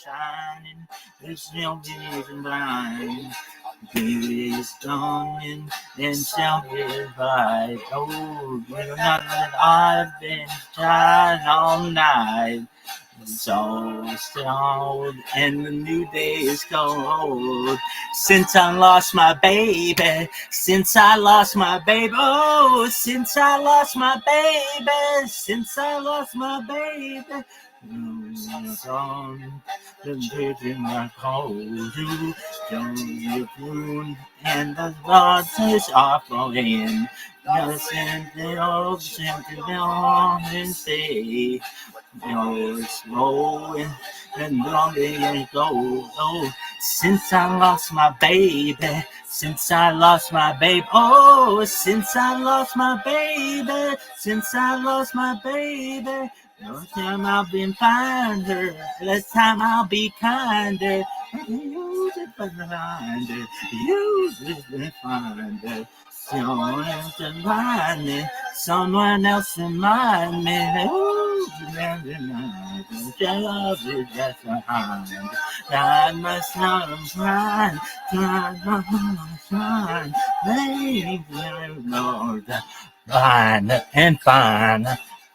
Shining, there's no reason blind. Beauty is gone and self-divide. Oh, you're not that I've been trying all night. So and the new day is cold. Since I lost my baby, since I lost my baby, oh, since I lost my baby, since I lost my baby. On the vision I hold you, don't you moon, and the waters are flowing. Just in the ocean to the open sea. It's rolling and rolling and go. Oh, since I lost my baby, since I lost my baby, oh, since I lost my baby, since I lost my baby. Last time I've been kinder, last time I'll be kinder. You just find it, you just find it. Someone else to find me, someone else to mind me. Ooh, love is just behind. I must not find, find, baby, Lord, find and find,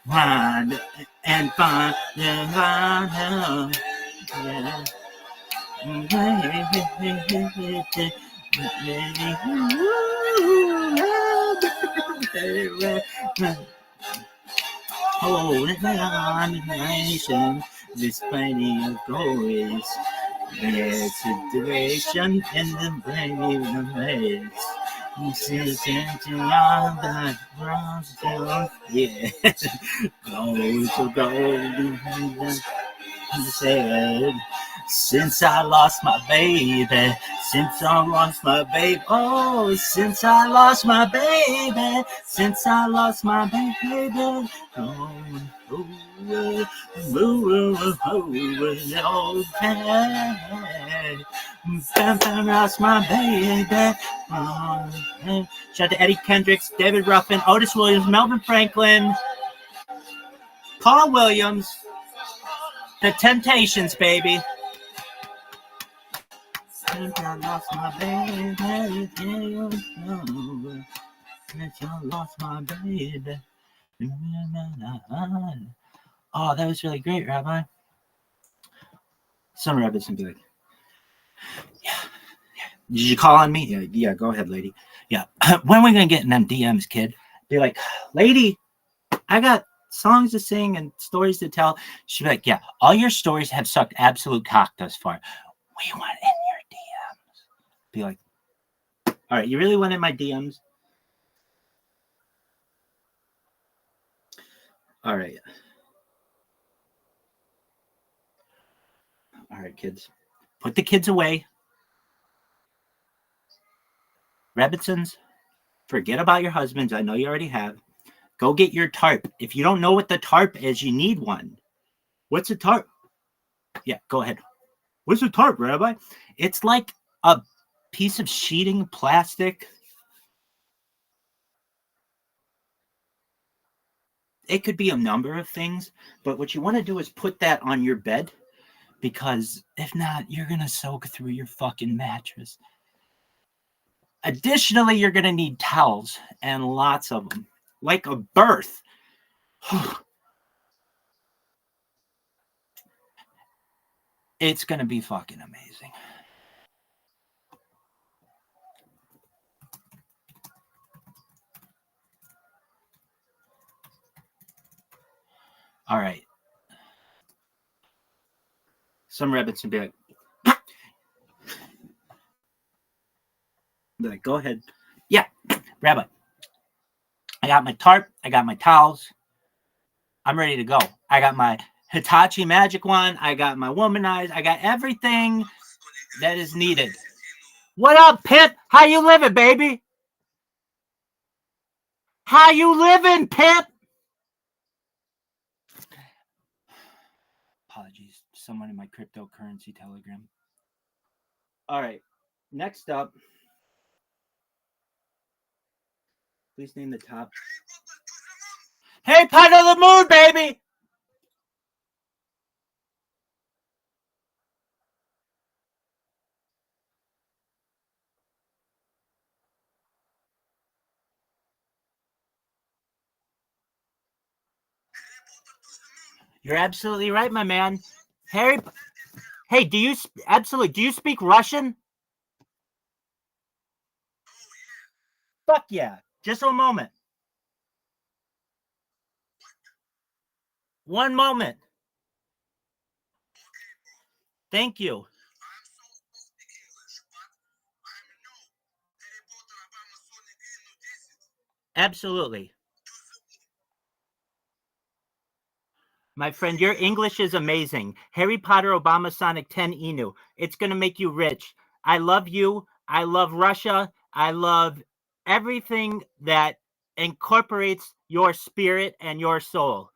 find and find, and find. Yeah. Oh, nation, this plenty of goals. There's a direction in the brain of the place. Yeah, go to go. Said, since I lost my baby, since I lost my baby, oh, since I lost my baby, since I lost my baby, oh, since I lost my baby. Shout out to Eddie Kendricks, David Ruffin, Otis Williams, Melvin Franklin, Paul Williams, The Temptations, baby. Since I lost my baby, since I lost my baby. Oh, that was really great, Rabbi. Some rabbits would be like, yeah. Did you call on me? Yeah, go ahead, lady. Yeah. When are we going to get in them DMs, kid? Be like, lady, I got songs to sing and stories to tell. She'd be like, yeah, all your stories have sucked absolute cock thus far. We want in your DMs. Be like, all right, you really want in my DMs? All right. All right, kids. Put the kids away. Rebbitzins, forget about your husbands. I know you already have. Go get your tarp. If you don't know what the tarp is, you need one. What's a tarp? Yeah, go ahead. What's a tarp, Rabbi? It's like a piece of sheeting plastic. It could be a number of things, but what you want to do is put that on your bed, because if not, you're going to soak through your fucking mattress. Additionally, you're going to need towels, and lots of them, like a berth. It's going to be fucking amazing. All right. Some rabbits would be like, go ahead. Yeah, Rabbi. I got my tarp. I got my towels. I'm ready to go. I got my Hitachi magic wand. I got my womanizer. I got everything that is needed. What up, Pip? How you living, baby? How you living, Pip? Apologies. Someone in my cryptocurrency telegram. All right. Next up. Please name the top. Hey, part of the moon, baby! You're absolutely right, my man. Harry, hey, do you speak Russian? Fuck yeah. Just a moment. One moment. Thank you. Absolutely. My friend, your English is amazing. Harry Potter, Obama, Sonic 10, Inu. It's going to make you rich. I love you. I love Russia. I love everything that incorporates your spirit and your soul.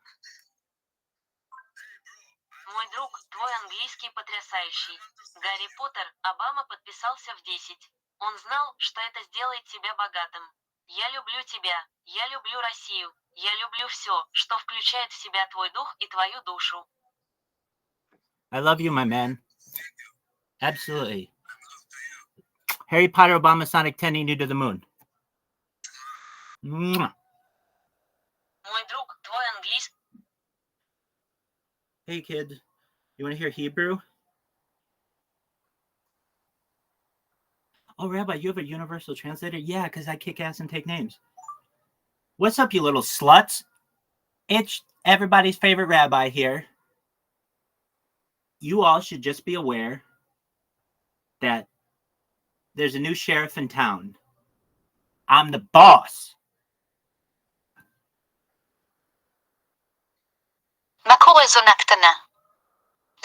Мой друг, твой английский потрясающий. Гарри Поттер, Обама подписался в 10. Он знал, что это сделает тебя богатым. Я люблю тебя. Я люблю Россию. Я люблю все, что включает в себя твой дух и твою душу. I love you, my man. Absolutely. Harry Potter, Obama, Sonic 10, Inu to the moon. Mwah. Мой друг, твой английский... Hey, kid. You want to hear Hebrew? Oh, Rabbi, you have a universal translator? Yeah, because I kick ass and take names. What's up, you little sluts? It's everybody's favorite rabbi here. You all should just be aware that there's a new sheriff in town. I'm the boss. מה קורה זונה קטנה?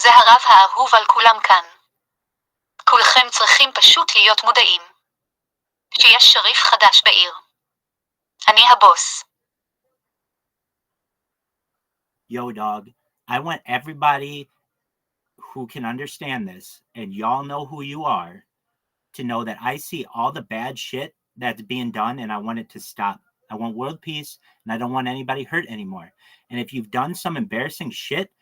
זה הרב האהוב על כולם כאן. כולכם צריכים פשוט להיות מודעים. שיש שריף חדש בעיר. אני הבוס. Yo, dog, I want everybody who can understand this, and y'all know who you are, to know that I see all the bad shit that's being done, and I want it to stop. I want world peace, and I don't want anybody hurt anymore. And if you've done some embarrassing shit,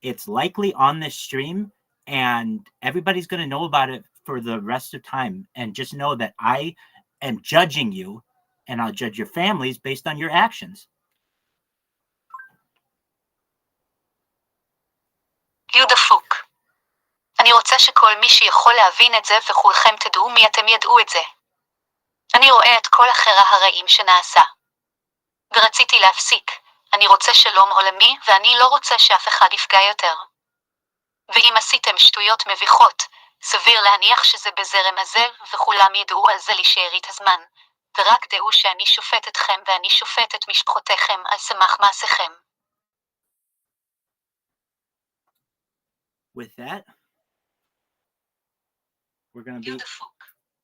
it's likely on this stream, and everybody's going to know about it for the rest of time. And just know that I am judging you, and I'll judge your families based on your actions. You דפוק. אני רוצה שכל מי שיכול להבין את זה וכולכם תדעו מי אתם ידעו את זה. אני רואה את כל החרא הרעים שנעשה. ורציתי להפסיק. אני רוצה שלום עולמי ואני לא רוצה שאף אחד יפגע יותר. ואם עשיתם שטויות מביכות, סביר להניח שזה בזרם הזה וכולם ידעו על זה לשארית הזמן. ורק דעו שאני שופט אתכם ואני שופט את משפחותיכם על סמך מעשיכם. With that, we're going to be...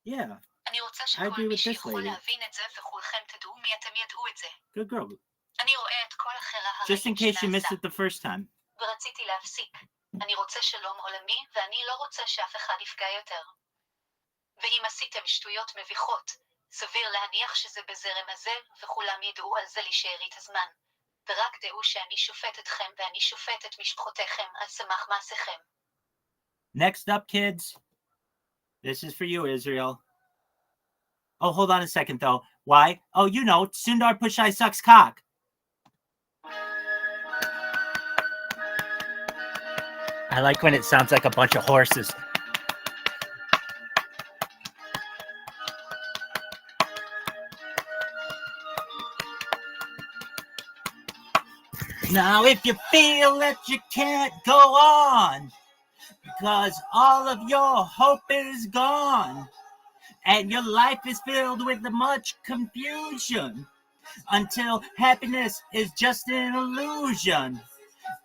Yeah. אני רוצה שכל מי שיכול להבין את זה וכולכם תדעו מי אתם ידעו את זה. Good girl. אני רואה את כל החרא הרעים Just in case you missed it the first time. ורציתי להפסיק. אני רוצה שלום עולמי ואני לא רוצה שאף אחד יפגע יותר. ואם עשיתם שטויות מביכות, סביר להניח שזה בזרם הזה וכולם ידעו על זה לשארית הזמן. ורק דעו שאני שופט אתכם ואני שופט את משפחותיכם על סמך מעשיכם. Next up, kids. This is for you, Israel. Oh, hold on a second, though. Why? Oh, you know, Sundar Pichai sucks cock. I like when it sounds like a bunch of horses. Now, if you feel that you can't go on, because all of your hope is gone, and your life is filled with much confusion, until happiness is just an illusion,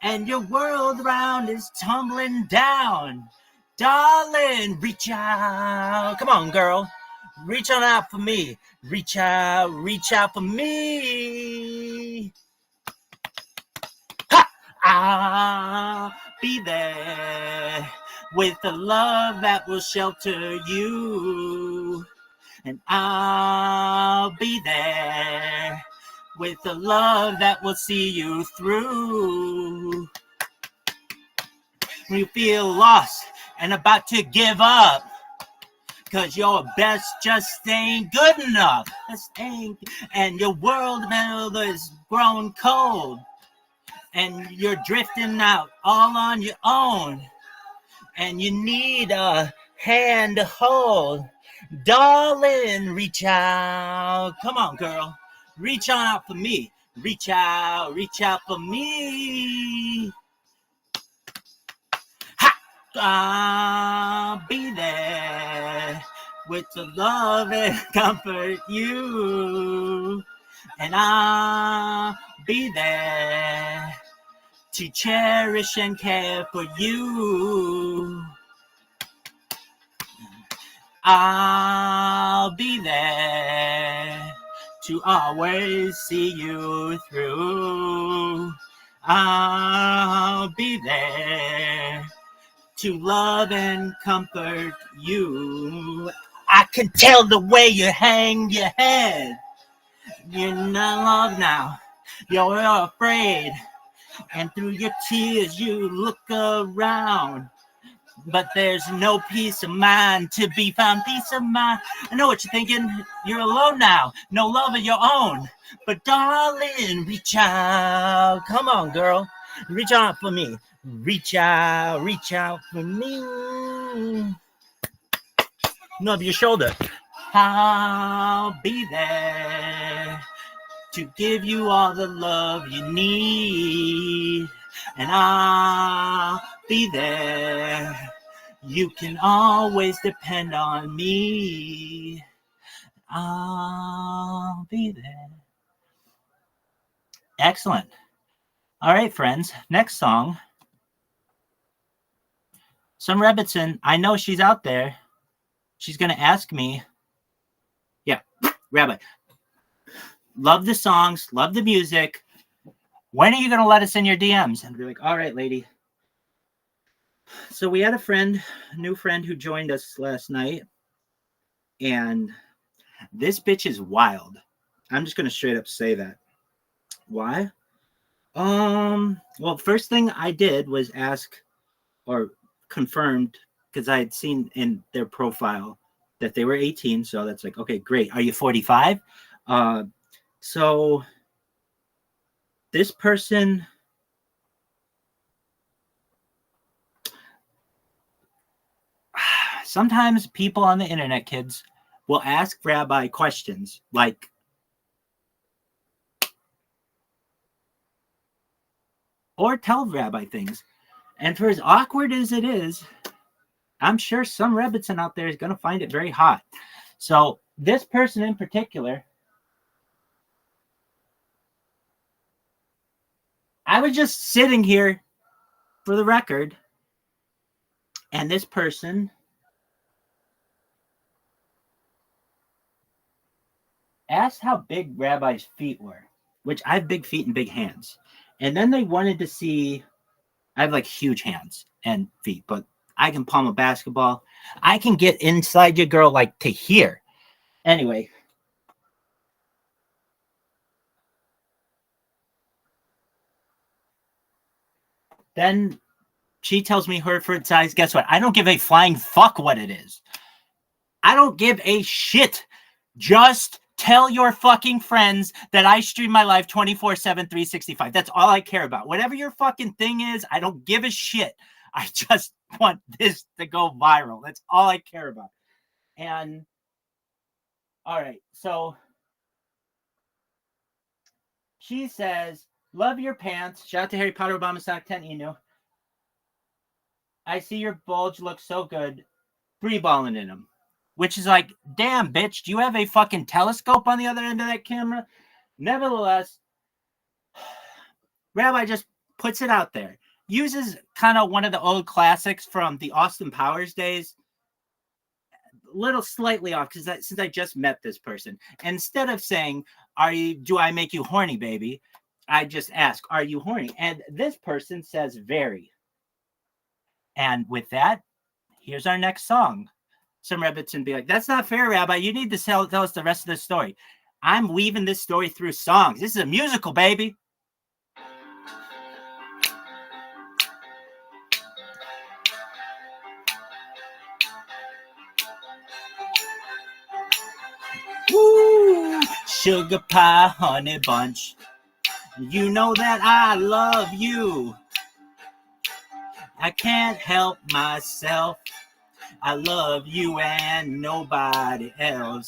and your world around is tumbling down, darling, reach out. Come on, girl. Reach on out for me. Reach out for me. Ha! I'll be there with the love that will shelter you. And I'll be there with the love that will see you through. When you feel lost and about to give up, 'cause your best just ain't good enough. And your world now is grown cold. and you're drifting out all on your own, and you need a hand to hold. Darling, reach out. Come on, girl. Reach on out for me. Reach out for me. Ha! I'll be there with the love and comfort you. And I'll be there to cherish and care for you. I'll be there to always see you through. I'll be there to love and comfort you. I can tell the way you hang your head. You're not loved now. You're afraid. And through your tears you look around. But there's no peace of mind to be found. Peace of mind. I know what you're thinking. You're alone now. No love of your own. But darling, reach out. Come on, girl. Reach out for me. Reach out for me. Nub your shoulder. I'll be there to give you all the love you need. And I'll be there. You can always depend on me. I'll be there. Excellent. All right, friends. Next song. Some Rebbitzin. I know she's out there. She's going to ask me. Yeah, Rabbi. Love the songs. Love the music. When are you going to let us in your DMs? And we're like, all right, lady. So we had a new friend who joined us last night. And this bitch is wild. I'm just going to straight up say that. Why? Well, first thing I did was ask or confirmed, because I had seen in their profile that they were 18. So that's like, okay, great. Are you 45? So this person, sometimes people on the internet, kids, will ask Rabbi questions like, or tell Rabbi things. And for as awkward as it is, I'm sure some Rebbitzin out there is going to find it very hot. So this person in particular, I was just sitting here for the record, and this person asked how big Rabbi's feet were, which I have big feet and big hands. And then they wanted to see, I have like huge hands and feet, but I can palm a basketball. I can get inside your girl like to here. Anyway. Then she tells me her foot size. Guess what? I don't give a flying fuck what it is. I don't give a shit. Just tell your fucking friends that I stream my life 24/7, 365. That's all I care about. Whatever your fucking thing is, I don't give a shit. I just want this to go viral. That's all I care about. And all right, so she says, love your pants. Shout out to Harry Potter Obama Sock 10 Inu. I see your bulge looks so good. Free balling in them. Which is like, damn, bitch, do you have a fucking telescope on the other end of that camera? Nevertheless, Rabbi just puts it out there. Uses kind of one of the old classics from the Austin Powers days. A little slightly off, because since I just met this person. And instead of saying, do I make you horny, baby? I just ask, are you horny? And this person says very. And with that, here's our next song. Some Rebbitzin be like, that's not fair, Rabbi. You need to tell us the rest of the story. I'm weaving this story through songs. This is a musical, baby. Woo! Sugar pie, honey bunch. You know that I love you. I can't help myself. I love you and nobody else.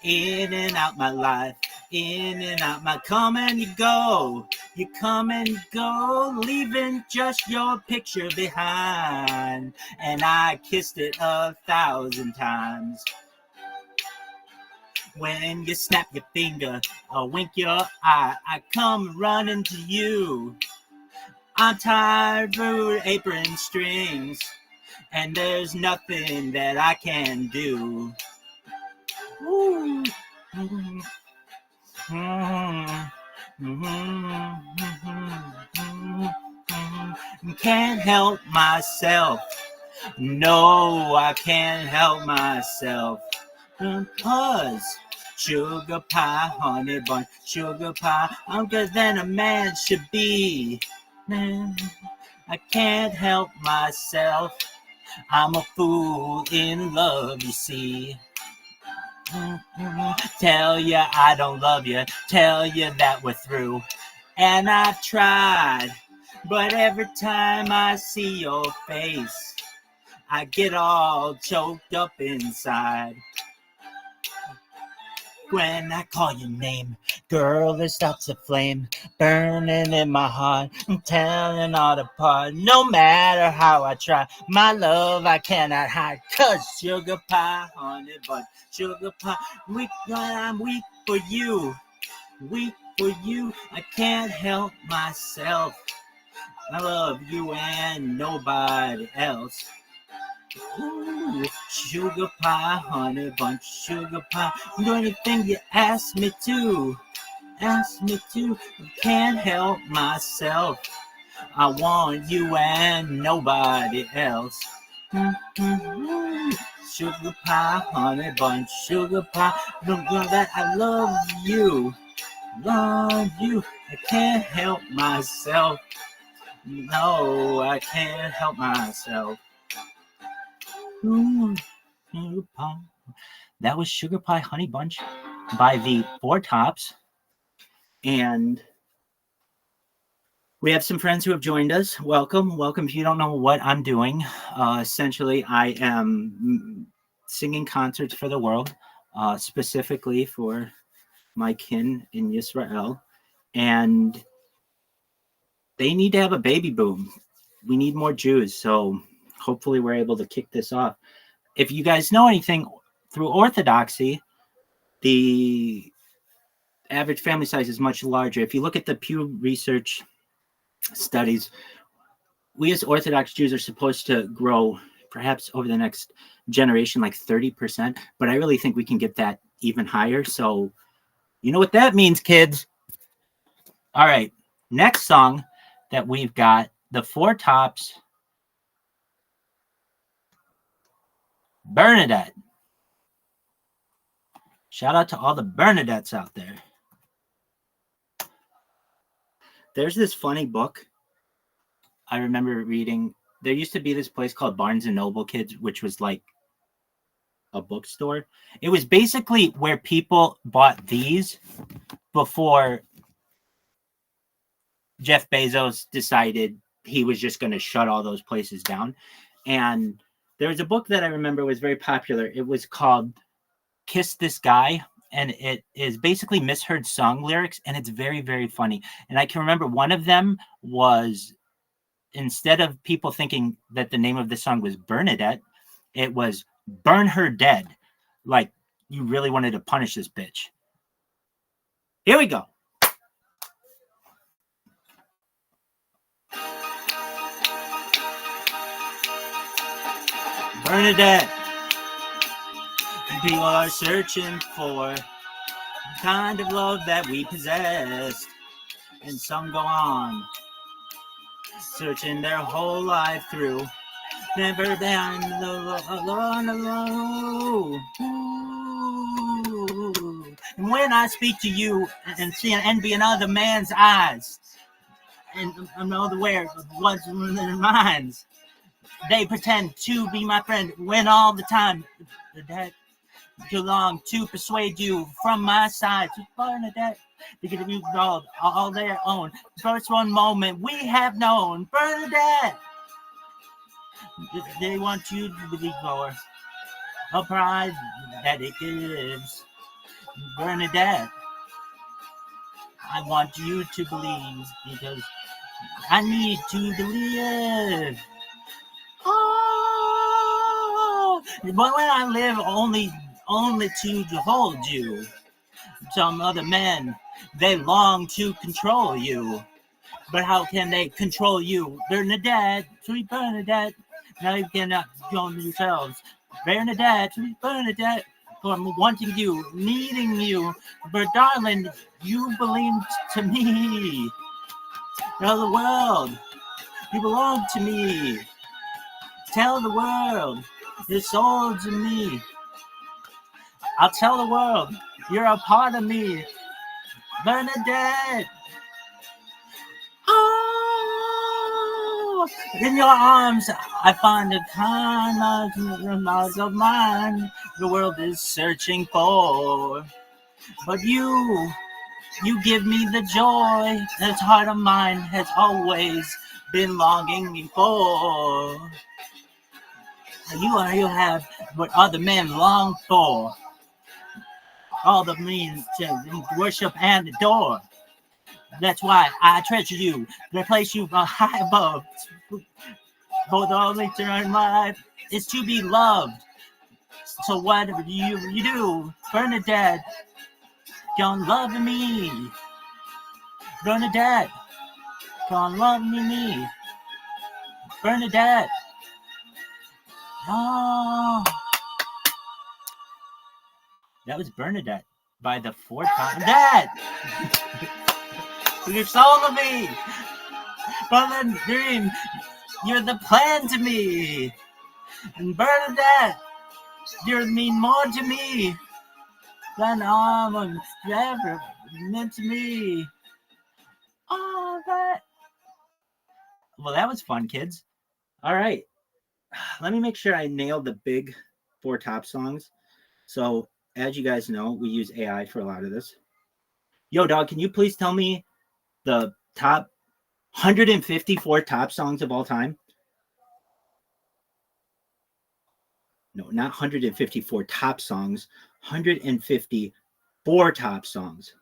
In and out my life, in and out my come and you go. You come and you go, leaving just your picture behind. And I kissed it 1,000 times. When you snap your finger or wink your eye, I come running to you. I'm tired of apron strings, and there's nothing that I can do. Ooh. Mm-hmm. Mm-hmm. Can't help myself. No, I can't help myself. Because sugar pie, honey bun, sugar pie, I'm good than a man should be. Man, I can't help myself. I'm a fool in love, you see. Tell you I don't love you, tell you that we're through. And I've tried, but every time I see your face, I get all choked up inside. When I call your name, girl, it starts a flame burning in my heart. I'm tearing all apart. No matter how I try, my love I cannot hide. 'Cause sugar pie, honey bun, sugar pie. I'm weak for you, weak for you. I can't help myself. I love you and nobody else. Ooh, sugar pie, honey bunch, sugar pie. Do anything you ask me to, ask me to. I can't help myself. I want you and nobody else. Mm-hmm. Sugar pie, honey bunch, sugar pie. Don't know that I love you, love you. I can't help myself. No, I can't help myself. Ooh, sugar pie. That was Sugar Pie Honey Bunch by the Four Tops. And we have some friends who have joined us. Welcome. Welcome. If you don't know what I'm doing, essentially I am singing concerts for the world, specifically for my kin in Israel. And they need to have a baby boom. We need more Jews. So hopefully we're able to kick this off. If you guys know anything, through Orthodoxy, the average family size is much larger. If you look at the Pew Research studies, we as Orthodox Jews are supposed to grow perhaps over the next generation like 30%, but I really think we can get that even higher. So you know what that means, kids. All right, next song that we've got, the Four Tops, Bernadette. Shout out to all the Bernadettes out there. There's this funny book I remember reading. There used to be this place called Barnes and Noble, kids, which was like a bookstore. It was basically where people bought these before Jeff Bezos decided he was just going to shut all those places down. And there was a book that I remember was very popular. It was called Kiss This Guy, and it is basically misheard song lyrics, and it's very, very funny. And I can remember one of them was, instead of people thinking that the name of the song was Bernadette, it was Burn Her Dead. Like, you really wanted to punish this bitch. Here we go. Bernadette. People are searching for the kind of love that we possess. And some go on searching their whole life through. Never been alone. And when I speak to you and see an envy in other man's eyes, and I'm not aware of what's in their minds, they pretend to be my friend when all the time that too long to persuade you from my side. To Bernadette, Because you know all their own. First one moment we have known. Bernadette. They want you to believe for a prize that it gives. Bernadette. I want you to believe because I need to believe. Oh, but when I live only to hold you, some other men, they long to control you. But how can they control you? Bernadette, sweet Bernadette. Now you cannot control yourselves. Bernadette, sweet Bernadette, from wanting you, needing you. But darling, you belong to me. Tell the world, you belong to me. Tell the world, your soul to me. I'll tell the world, you're a part of me. Bernadette. Oh, in your arms, I find a kind of mine the world is searching for. But you give me the joy this heart of mine has always been longing for. You have what other men long for. All the means to worship and adore. That's why I treasure you, the place you high above. For the only turn in life is to be loved. So whatever you do, Bernadette, don't love me. Bernadette, don't love me. Bernadette. Oh. That was Bernadette by the Four Tops. Dad! You're soul of me! From the dream, you're the plan to me! And Bernadette, you mean more to me than almost ever meant to me. Oh, that. Well, that was fun, kids. All right. Let me make sure I nailed the big Four Top songs. So, as you guys know, we use AI for a lot of this. Yo, dog, can you please tell me the top 154 top songs of all time? No, not 154 top songs. 154 top songs.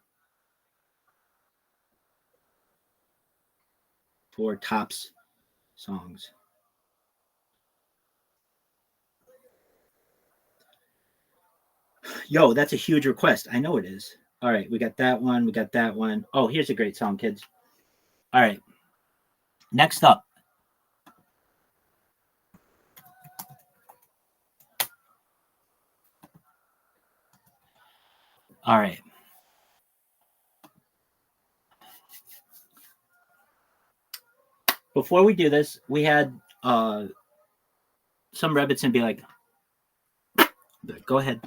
4 tops songs. Yo, that's a huge request. I know it is. All right, we got that one. We got that one. Oh, here's a great song, kids. All right. Next up. All right. Before we do this, we had some Rebbitzin be like, go ahead.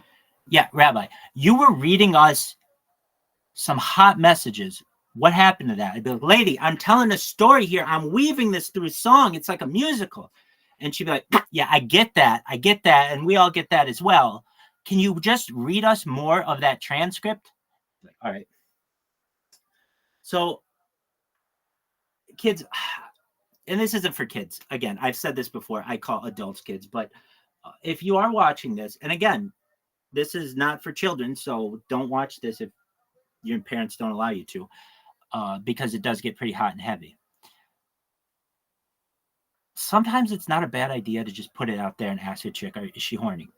Yeah, Rabbi, you were reading us some hot messages. What happened to that? I'd be like, lady, I'm telling a story here. I'm weaving this through a song. It's like a musical. And she'd be like, yeah, I get that. I get that. And we all get that as well. Can you just read us more of that transcript? Like, all right. So, kids, and this isn't for kids. Again, I've said this before. I call adults kids. But if you are watching this, and again, this is not for children, so don't watch this if your parents don't allow you to, because it does get pretty hot and heavy. Sometimes it's not a bad idea to just put it out there and ask a chick, is she horny?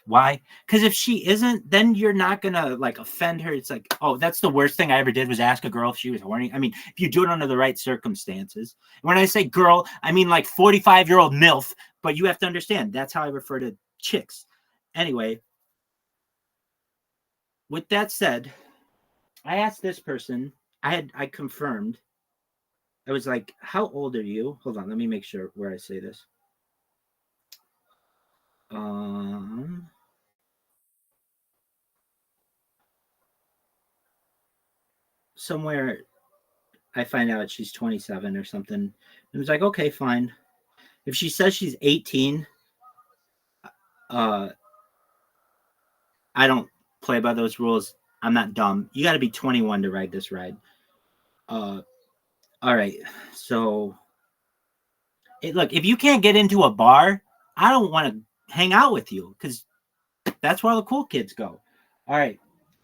Why? Because if she isn't, then you're not going to like offend her. It's like, oh, that's the worst thing I ever did was ask a girl if she was horny. I mean, if you do it under the right circumstances. When I say girl, I mean like 45-year-old MILF, but you have to understand that's how I refer to chicks. Anyway, with that said, I asked this person, I confirmed. I was like, how old are you? Hold on, let me make sure where I say this. Somewhere I find out she's 27 or something. It was like, okay, fine. If she says she's 18, I don't play by those rules. I'm not dumb. You got to be 21 to ride this ride. All right. So, look, if you can't get into a bar, I don't want to hang out with you because that's where all the cool kids go. All right.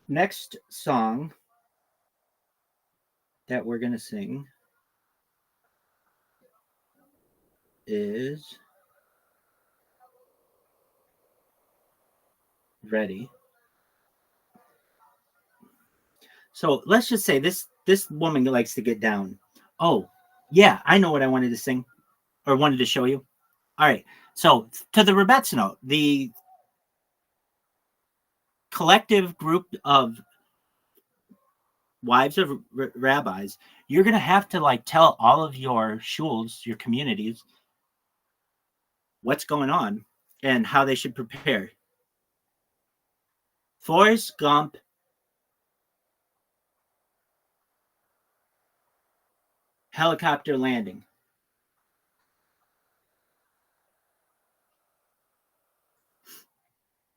Next song that we're going to sing is Ready. So let's just say this woman likes to get down. Oh, yeah, I know what I wanted to sing or wanted to show you. All right. So to the Rebetz note, the collective group of wives of rabbis, you're going to have to like tell all of your shuls, your communities, what's going on and how they should prepare. Forrest Gump helicopter landing.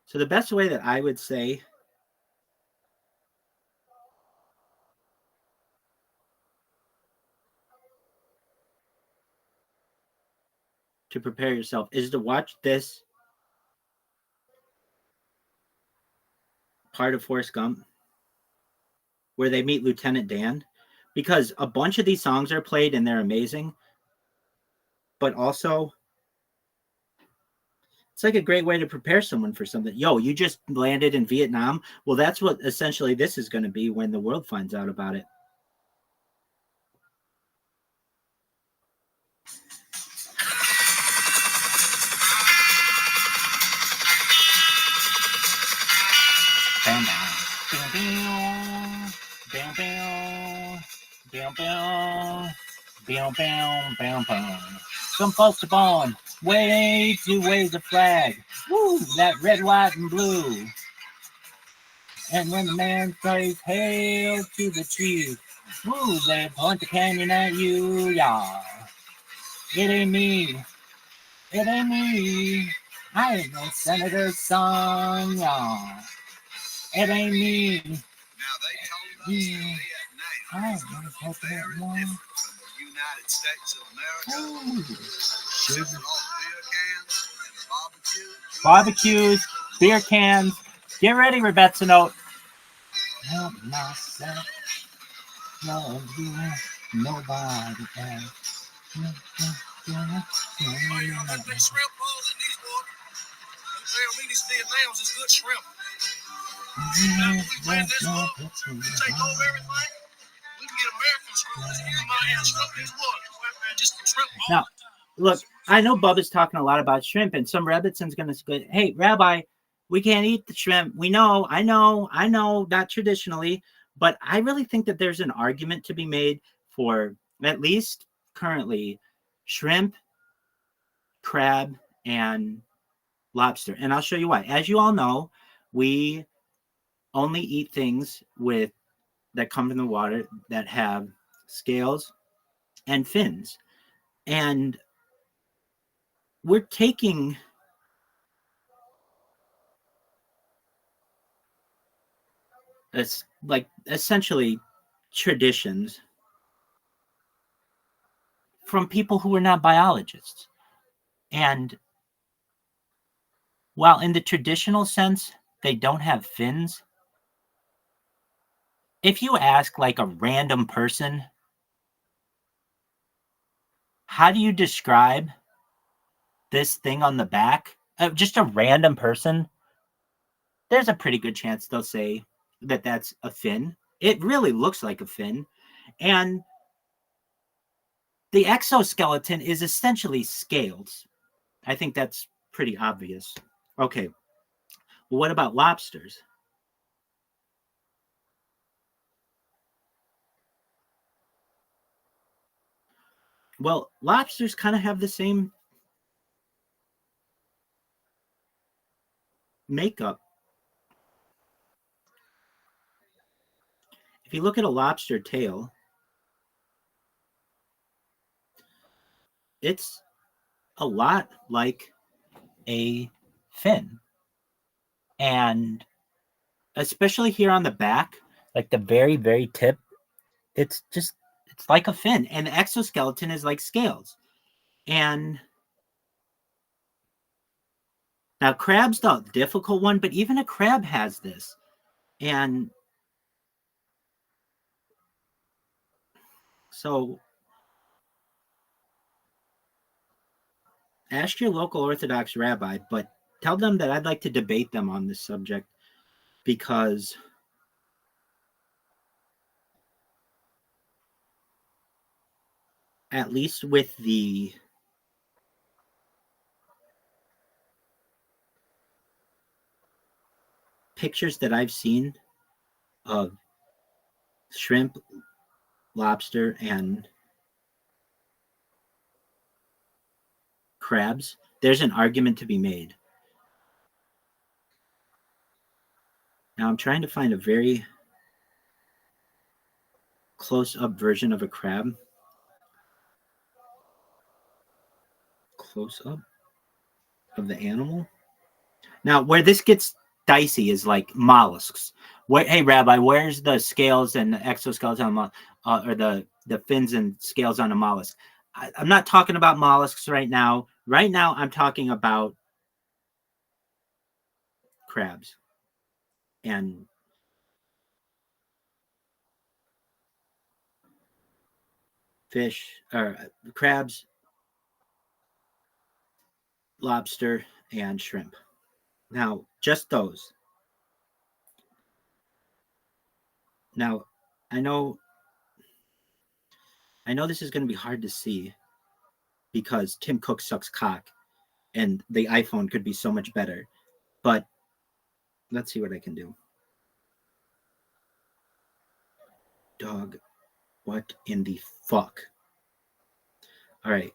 So the best way that I would say to prepare yourself is to watch this part of Forrest Gump where they meet Lieutenant Dan, because a bunch of these songs are played and they're amazing, but also it's like a great way to prepare someone for something. Yo, you just landed in Vietnam. Well, that's what essentially this is going to be when the world finds out about it. Bam, bam, bam, bam, bam, bam, bam, bam, bam, bam, bam. Some folks are born way to wave the flag. Woo, that red, white, and blue. And when the man says hail to the chief, woo, they point the canyon at you, y'all. It ain't me. It ain't me. I ain't no senator's son, y'all. It ain't me. Now they told us in Vietnam was very different from the United States of America. Shipping all the beer cans and Barbecues, beer cans. Get ready, Rebetz note. Help myself. Love you. Nobody else. Oh, you don't got big shrimp balls in these water. You tell me these Vietnams is good shrimp. Now, when we win this war, we take over everything. We can get American shrimp. Let's get them out here and shrimp these water. Just shrimp balls. Now, look, I know Bubba's talking a lot about shrimp, and some Rebbitzon's going to say, hey, Rabbi, we can't eat the shrimp. We know, I know, not traditionally, but I really think that there's an argument to be made for, at least currently, shrimp, crab, and lobster. And I'll show you why. As you all know, we only eat things that come from the water that have scales and fins. And we're taking it's like essentially traditions from people who are not biologists. And while in the traditional sense, they don't have fins, if you ask like a random person, how do you describe this thing on the back? Just a random person, there's a pretty good chance they'll say that that's a fin. It really looks like a fin. And the exoskeleton is essentially scales. I think that's pretty obvious. Okay. Well, what about lobsters? Well, lobsters kind of have the same makeup. If you look at a lobster tail, it's a lot like a fin. And especially here on the back, like the very, very tip, it's like a fin. And the exoskeleton is like scales. And now crab's the difficult one, but even a crab has this. And so ask your local Orthodox rabbi, but tell them that I'd like to debate them on this subject, because at least with the pictures that I've seen of shrimp, lobster, and crabs, there's an argument to be made. Now I'm trying to find a very close-up version of a crab. Close-up of the animal. Now, where this gets dicey is like mollusks. Hey, Rabbi, where's the scales and the exoskeleton, or the fins and scales on a mollusk? I'm not talking about mollusks right now. Right now, I'm talking about crabs and fish, or crabs, lobster, and shrimp. Now, just those. Now, I know this is going to be hard to see because Tim Cook sucks cock and the iPhone could be so much better. But let's see what I can do. Dog, what in the fuck? All right.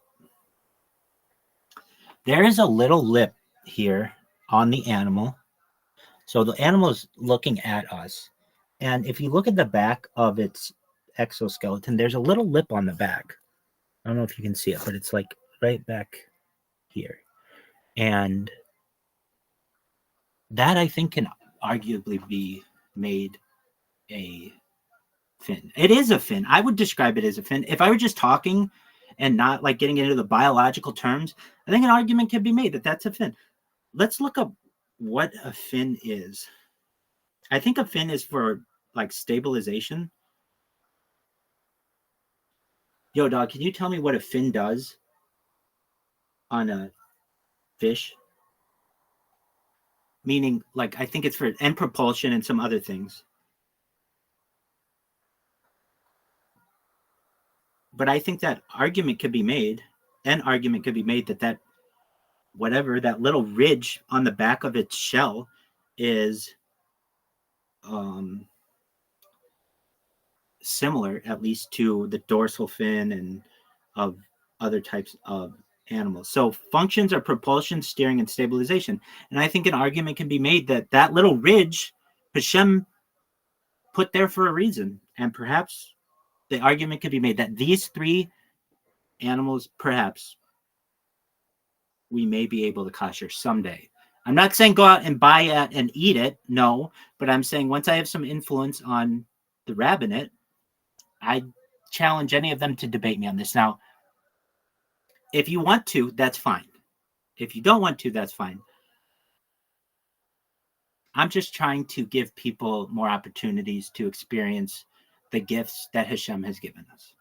There is a little lip here on the animal. So the animal is looking at us. And if you look at the back of its exoskeleton, there's a little lip on the back. I don't know if you can see it, but it's like right back here. And that, I think, can arguably be made a fin. It is a fin. I would describe it as a fin. If I were just talking and not like getting into the biological terms, I think an argument can be made that that's a fin. Let's look up what a fin is. I think a fin is for like stabilization. Yo, dog, can you tell me what a fin does on a fish? Meaning, like, I think it's for and propulsion and some other things. But I think that argument could be made. An argument could be made that whatever, that little ridge on the back of its shell is similar, at least, to the dorsal fin and of other types of animals. So functions are propulsion, steering, and stabilization. And I think an argument can be made that little ridge Hashem put there for a reason. And perhaps the argument could be made that these three animals, perhaps, we may be able to kosher someday. I'm not saying go out and buy it and eat it, no, but I'm saying once I have some influence on the rabbinate, I challenge any of them to debate me on this. Now, if you want to, that's fine. If you don't want to, that's fine. I'm just trying to give people more opportunities to experience the gifts that Hashem has given us.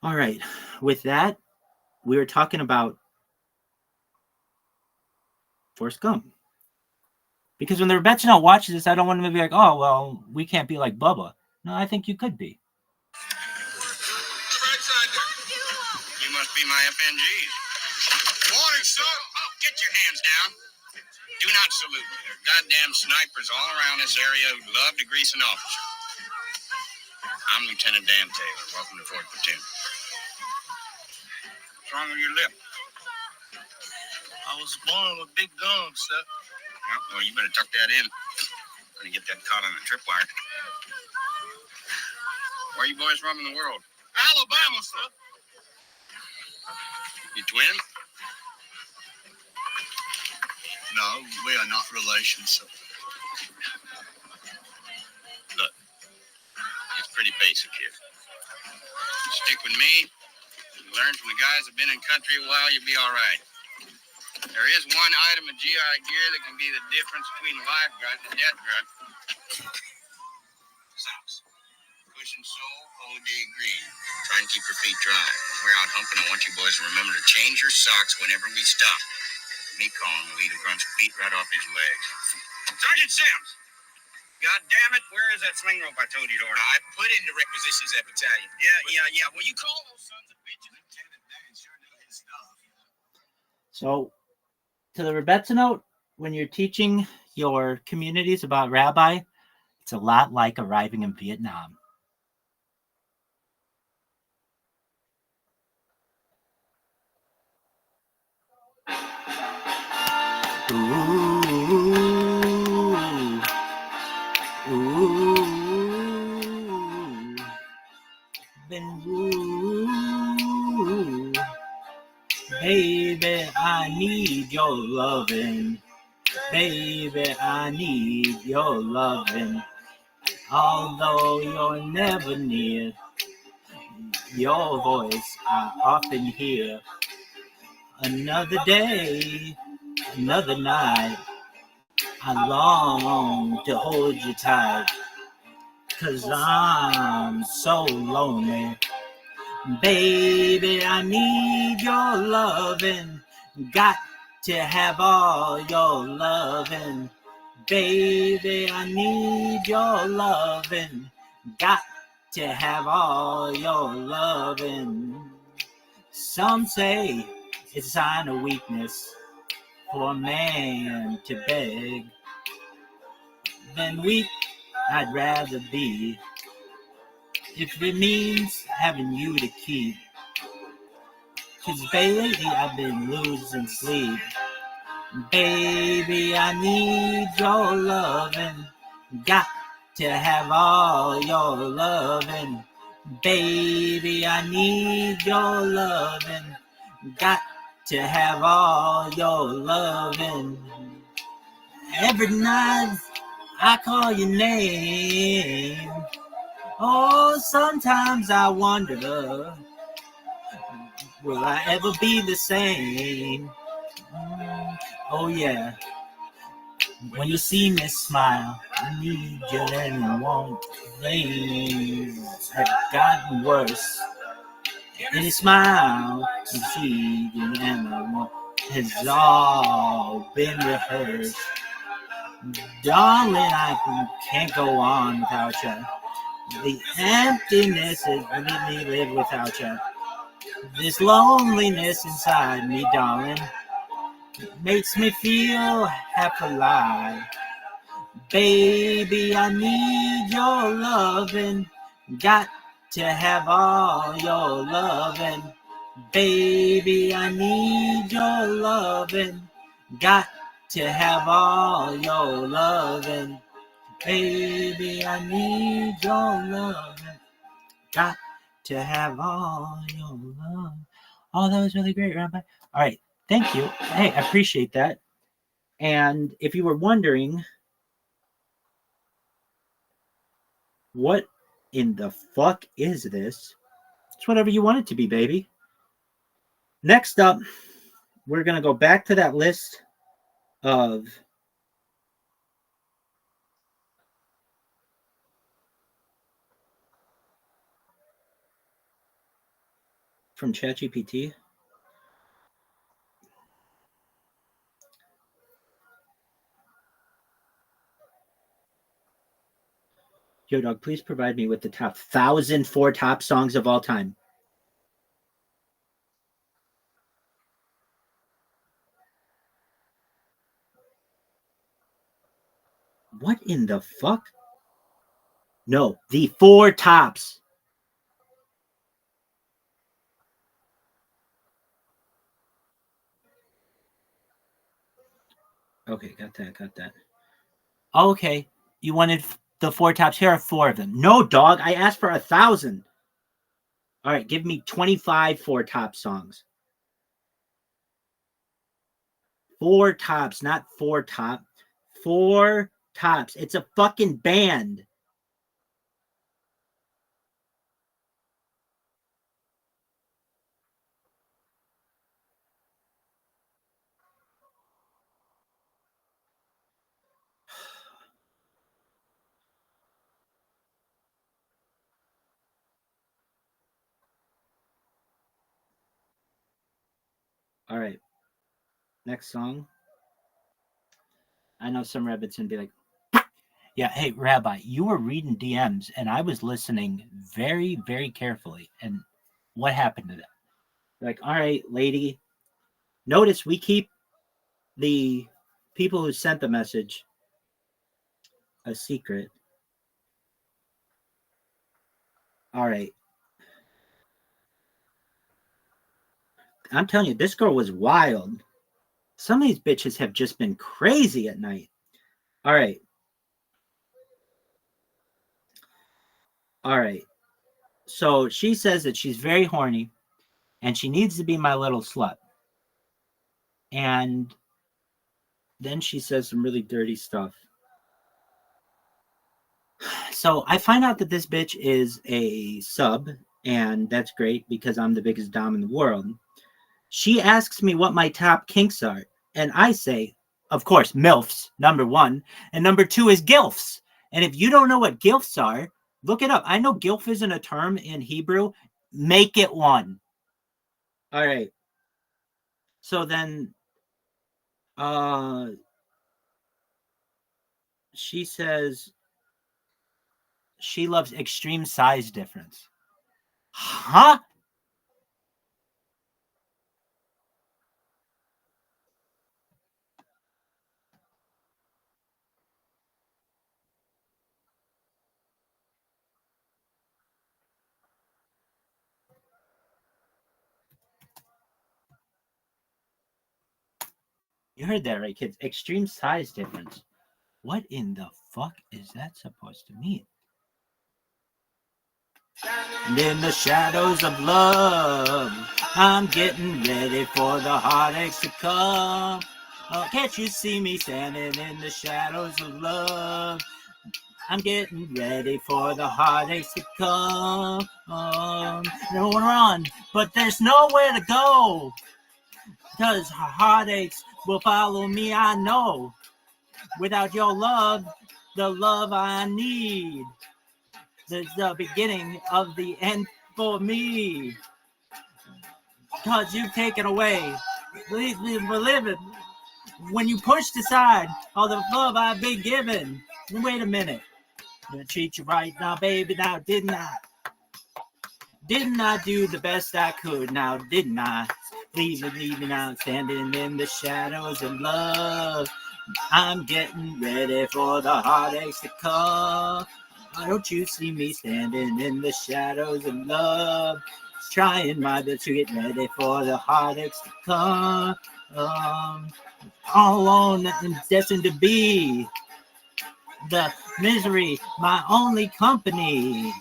All right. With that, we were talking about Forrest Gump. Because when the Rebbetzin watches this, I don't want him to be like, oh, well, we can't be like Bubba. No, I think you could be. You must be my FNGs. Morning, sir. Oh, get your hands down. Do not salute me. There are goddamn snipers all around this area who love to grease an officer. I'm Lieutenant Dan Taylor. Welcome to Fort Platoon. What's wrong with your lip? I was born with big gums, sir. Well, you better tuck that in. Gonna get that caught on the tripwire. Where are you boys from in the world? Alabama, sir. You twins? No, we are not relations. So. Look, it's pretty basic here. You stick with me, you learn from the guys that have been in country a while, you'll be all right. There is one item of GI gear that can be the difference between a live grunt and a death grunt. Socks. Cushion sole, OD green. Try and keep your feet dry. When we're out humping, I want you boys to remember to change your socks whenever we stop. Me calling will lead a grunt's feet right off his legs. Sergeant Sims! God damn it, where is that sling rope I told you to order? I put in the requisitions at battalion. Yeah. Well, you call those sons of bitches. Lieutenant Dan sure knew his stuff. So, to the Rebetza note, when you're teaching your communities about Rabbi, it's a lot like arriving in Vietnam. Baby, I need your loving. Baby, I need your loving. Although you're never near, your voice I often hear. Another day, another night, I long to hold you tight, 'cause I'm so lonely. Baby, I need your loving, got to have all your loving. Baby, I need your loving, got to have all your loving. Some say it's a sign of weakness for a man to beg. Than weak, I'd rather be, if it means having you to keep. 'Cause baby, I've been losing sleep. Baby, I need your loving, got to have all your loving. Baby, I need your loving, got to have all your loving. Every night I call your name. Oh, sometimes I wonder, will I ever be the same? Oh yeah, when you see me smile, I need you and I want. Things have gotten worse. Any smile you see you and I want has all been rehearsed. Darling, I can't go on without you. The emptiness is letting me live without you. This loneliness inside me, darling, makes me feel half alive. Baby, I need your loving, got to have all your loving. Baby, I need your loving, got to have all your loving. Baby, I need your loving, got to have all your love. Oh, that was really great, Rabbi. All right, thank you. Hey, I appreciate that. And if you were wondering, what in the fuck is this? It's whatever you want it to be, baby. Next up, we're going to go back to that list of from ChatGPT. Yo, dog, please provide me with the top 1,004 top songs of all time. What in the fuck? No, the 4 tops. Okay, got that. Okay, you wanted the 4 tops. Here are 4 of them. No, dog, I asked for 1,000. All right, give me 25 4 top songs. Four Tops, not Four Top. Four Tops. It's a fucking band. All right. Next song. I know some rabbits and be like, yeah, hey, Rabbi, you were reading DMs and I was listening very, very carefully. And what happened to them? Like, all right, lady, notice we keep the people who sent the message a secret. All right. I'm telling you, this girl was wild. Some of these bitches have just been crazy at night. All right. All right. So she says that she's very horny and she needs to be my little slut. And then she says some really dirty stuff. So I find out that this bitch is a sub, and that's great because I'm the biggest dom in the world. She asks me what my top kinks are, and I say, of course, MILFs, number one, and number two is GILFs. And if you don't know what GILFs are, look it up. I know GILF isn't a term in Hebrew. Make it one. All right. So then she says she loves extreme size difference. Huh? You heard that right, kids. Extreme size difference. What in the fuck is that supposed to mean? And in the shadows of love, I'm getting ready for the heartaches to come. Oh, can't you see me standing in the shadows of love? I'm getting ready for the heartaches to come. No one run, but there's nowhere to go. Because heartaches will follow me, I know. Without your love, the love I need. The beginning of the end for me. Because you've taken away. We're living. When you pushed aside all the love I've been given. Wait a minute. I'm gonna treat you right now, baby. Now, didn't I? Didn't I do the best I could? Now, didn't I? Leaving out, standing in the shadows of love. I'm getting ready for the heartaches to come. Why don't you see me standing in the shadows of love? Trying my best to get ready for the heartaches to come. All alone and destined to be the misery, my only company.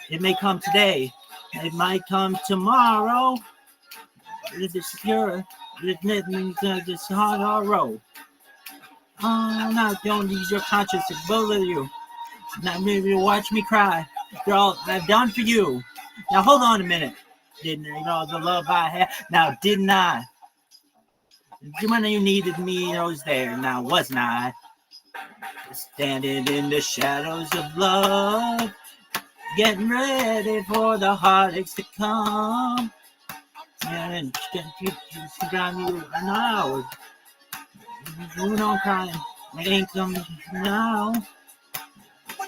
It may come today, it might come tomorrow. It's pure, it's hard sorrow. Now don't use your conscience to bully you. Now maybe watch me cry. Girl, I've done for you. Now hold on a minute. Didn't you know the love I had? Now didn't I? When you needed me, I was there. Now wasn't I? Standing in the shadows of love, getting ready for the heartaches to come. And around you now. You don't cry. It ain't coming now.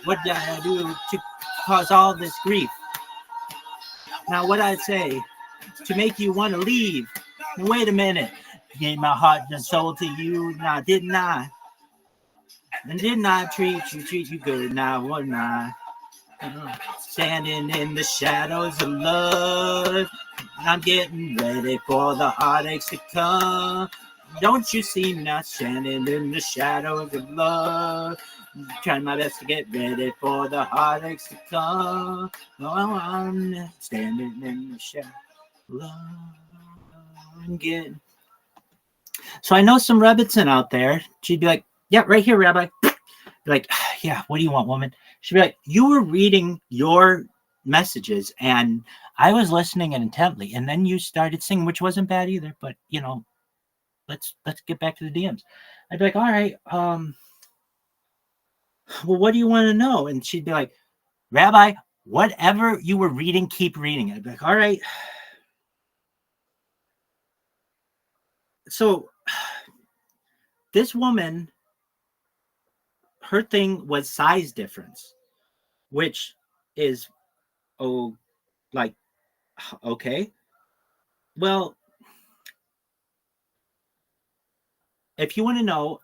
What did I do to cause all this grief? Now what I'd say to make you want to leave. Now, wait a minute. Gave my heart and soul to you. Now didn't I? And didn't I treat you good? Now wouldn't I? Standing in the shadows of love, I'm getting ready for the heartaches to come. Don't you see me now standing in the shadows of love, trying my best to get ready for the heartaches to come. Oh, I'm standing in the shadows of love, I'm getting. So I know some Rebbitzin out there. She'd be like, yeah, right here, Rabbi. Be like, yeah, what do you want, woman? She'd be like, you were reading your messages and I was listening intently, and then you started singing, which wasn't bad either, but you know, let's get back to the DMs. I'd be like, all right, well, what do you want to know? And she'd be like, Rabbi, whatever you were reading, keep reading it. I'd be like, all right. So this woman, her thing was size difference, which is, oh, like, okay. Well, if you want to know,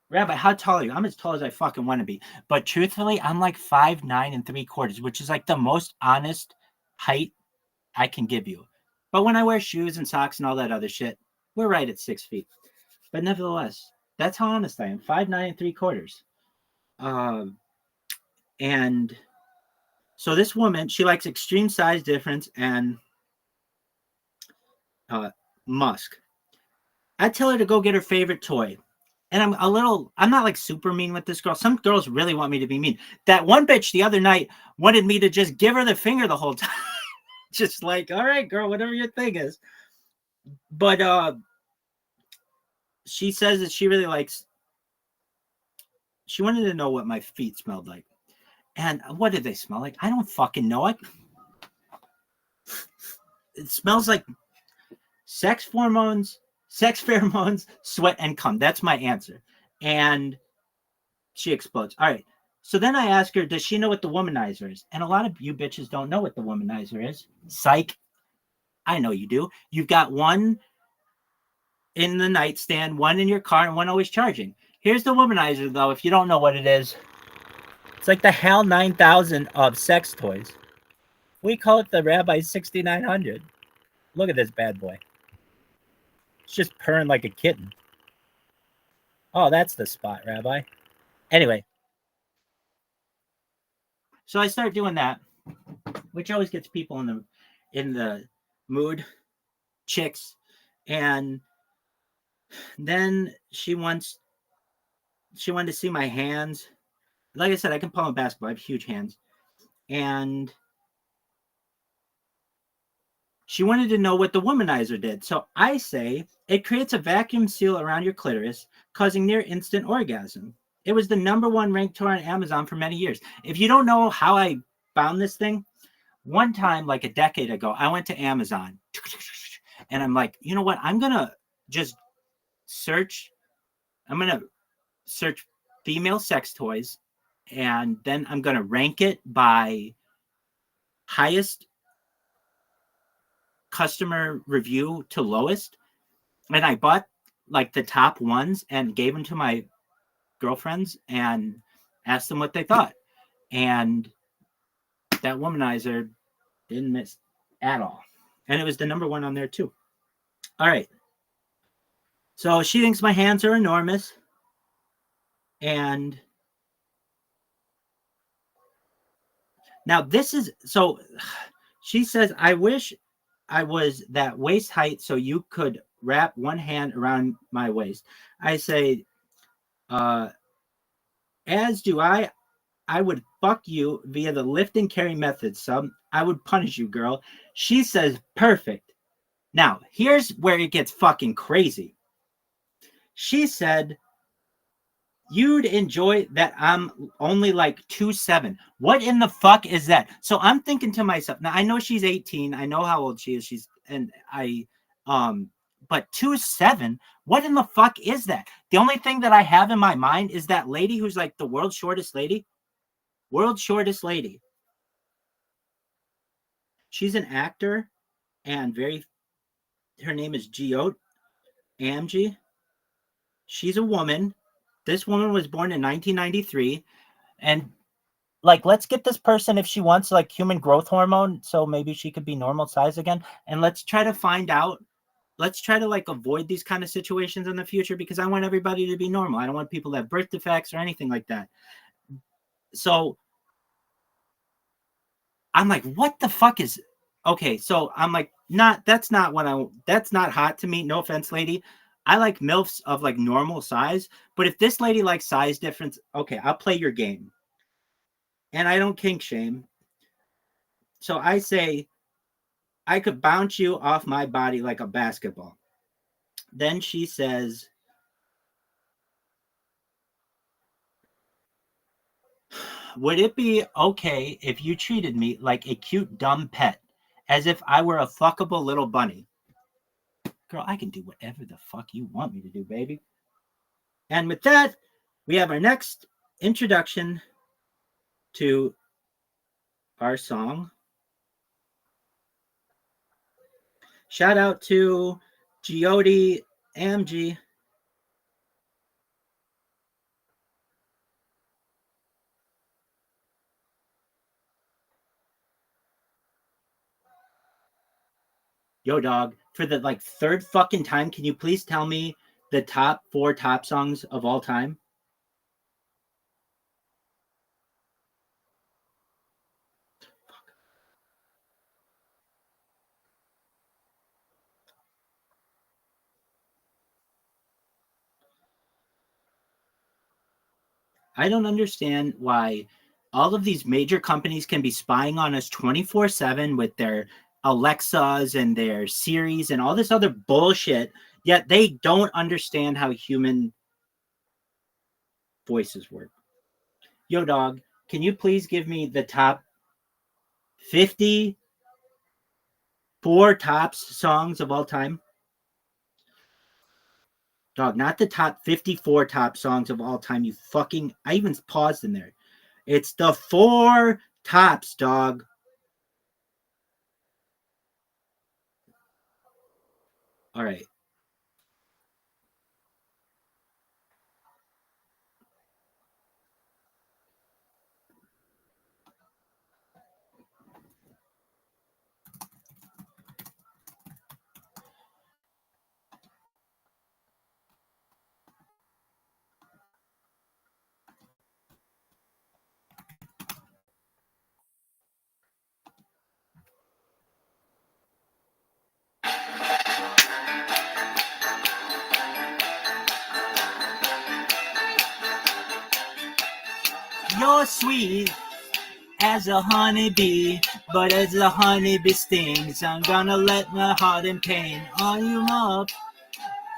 Rabbi, how tall are you? I'm as tall as I fucking want to be. But truthfully, I'm like 5'9 3/4, which is like the most honest height I can give you. But when I wear shoes and socks and all that other shit, we're right at 6 feet. But nevertheless, that's how honest I am. 5'9 3/4. And so this woman, she likes extreme size difference and musk. I tell her to go get her favorite toy. And I'm not like super mean with this girl. Some girls really want me to be mean. That one bitch the other night wanted me to just give her the finger the whole time. Just like, all right, girl, whatever your thing is. But she says that she really likes, she wanted to know what my feet smelled like. And what did they smell like? I don't fucking know it. It smells like sex pheromones, sweat, and cum. That's my answer. And she explodes. All right. So then I ask her, does she know what the womanizer is? And a lot of you bitches don't know what the womanizer is. Psych. I know you do. You've got one in the nightstand, one in your car, and one always charging. Here's the womanizer, though, if you don't know what it is. It's like the HAL 9000 of sex toys. We call it the Rabbi 6900. Look at this bad boy. It's just purring like a kitten. Oh, that's the spot, Rabbi. Anyway. So I start doing that, which always gets people in the mood, chicks. And then she wanted to see my hands. Like I said, I can palm a basketball. I have huge hands. And she wanted to know what the womanizer did. So I say, it creates a vacuum seal around your clitoris, causing near instant orgasm. It was the #1 ranked toy on Amazon for many years. If you don't know how I found this thing, one time, like a decade ago, I went to Amazon. And I'm like, you know what? I'm going to just search. I'm going to search female sex toys. And then I'm going to rank it by highest customer review to lowest. And I bought like the top ones and gave them to my girlfriends and asked them what they thought. And that womanizer didn't miss at all. And it was the #1 on there too. All right. So she thinks my hands are enormous. And now this is, so she says, I wish I was that waist height so you could wrap one hand around my waist. I say, as do I would fuck you via the lift and carry method, sub. I would punish you, girl. She says, perfect. Now, here's where it gets fucking crazy. She said, you'd enjoy that I'm only like 2'7". What in the fuck is that? So I'm thinking to myself, now I know she's 18. I know how old she is. But 2'7", what in the fuck is that? The only thing that I have in my mind is that lady who's like the world's shortest lady. World's shortest lady. She's an actor and her name is Giot Amji. She's a woman. This woman was born in 1993. And like, let's get this person, if she wants like human growth hormone, so maybe she could be normal size again. And let's try to find out. Let's try to like avoid these kind of situations in the future, because I want everybody to be normal. I don't want people to have birth defects or anything like that. So I'm like, what the fuck is, okay. So I'm like, that's not hot to me. No offense, lady. I like MILFs of like normal size, but if this lady likes size difference, okay, I'll play your game. And I don't kink shame. So I say, I could bounce you off my body like a basketball. Then she says, would it be okay if you treated me like a cute, dumb pet, as if I were a fuckable little bunny? Girl, I can do whatever the fuck you want me to do, baby. And with that, we have our next introduction to our song. Shout out to Giodi AMG. Yo, dog, for the like third fucking time, can you please tell me the top 4 top songs of all time? I don't understand why all of these major companies can be spying on us 24/7 with their Alexas and their Siris and all this other bullshit, yet they don't understand how human voices work. Yo, dog, can you please give me the top 54 tops songs of all time? Dog, not the top 54 top songs of all time. You fucking, I even paused in there. It's the 4 tops, dog. All right. You're sweet as a honeybee, but as a honeybee stings, I'm gonna let my heart in pain on you up.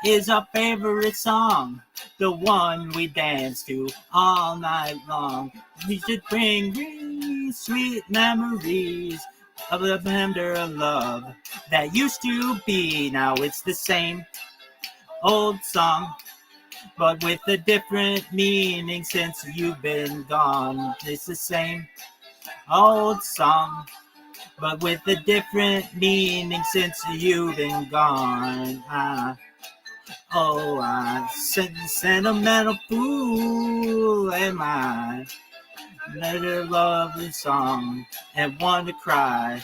Is our favorite song, the one we dance to all night long. We should bring sweet memories of the tender love that used to be. Now it's the same old song, but with a different meaning since you've been gone. It's the same old song, but with a different meaning since you've been gone. I'm sentimental fool, am I? Another lovely song and want to cry.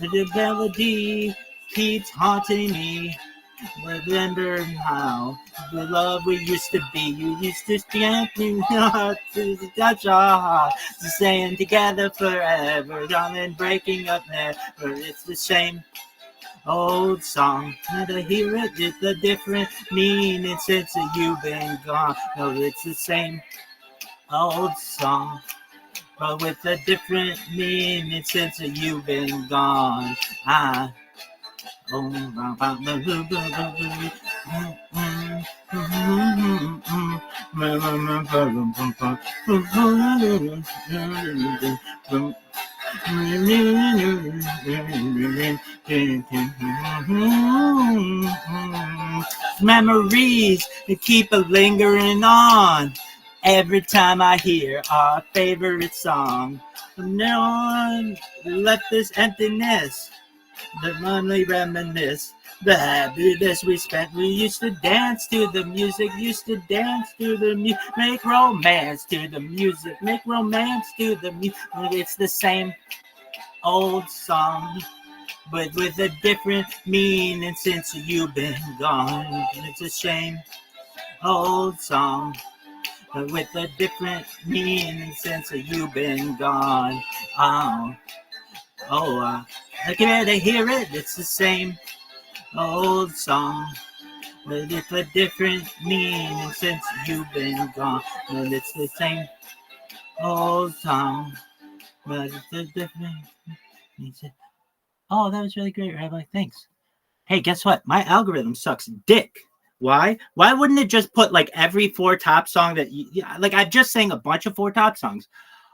The melody keeps haunting me. Remember how the love we used to be. You used to stand me to touch our heart, staying together forever, darling, breaking up never. It's the same old song. And to hear it, it's a different meaning since you've been gone. No, it's the same old song, but with a different meaning since you've been gone. Memories keep lingering on every time I hear our favorite song. No one left this emptiness. The lonely reminisce the happiness we spent. We used to dance to the music, used to dance to the music, make romance to the music, make romance to the music. It's the same old song, but with a different meaning since you've been gone. It's a shame old song, but with a different meaning since you've been gone. I can barely hear it. It's the same old song, but it's a different meaning since you've been gone. But it's the same old song, but it's a different meaning. Oh, that was really great, Rabbi. Thanks. Hey, guess what? My algorithm sucks dick. Why? Why wouldn't it just put like every Four Top song that you, like I just sang a bunch of Four Top songs.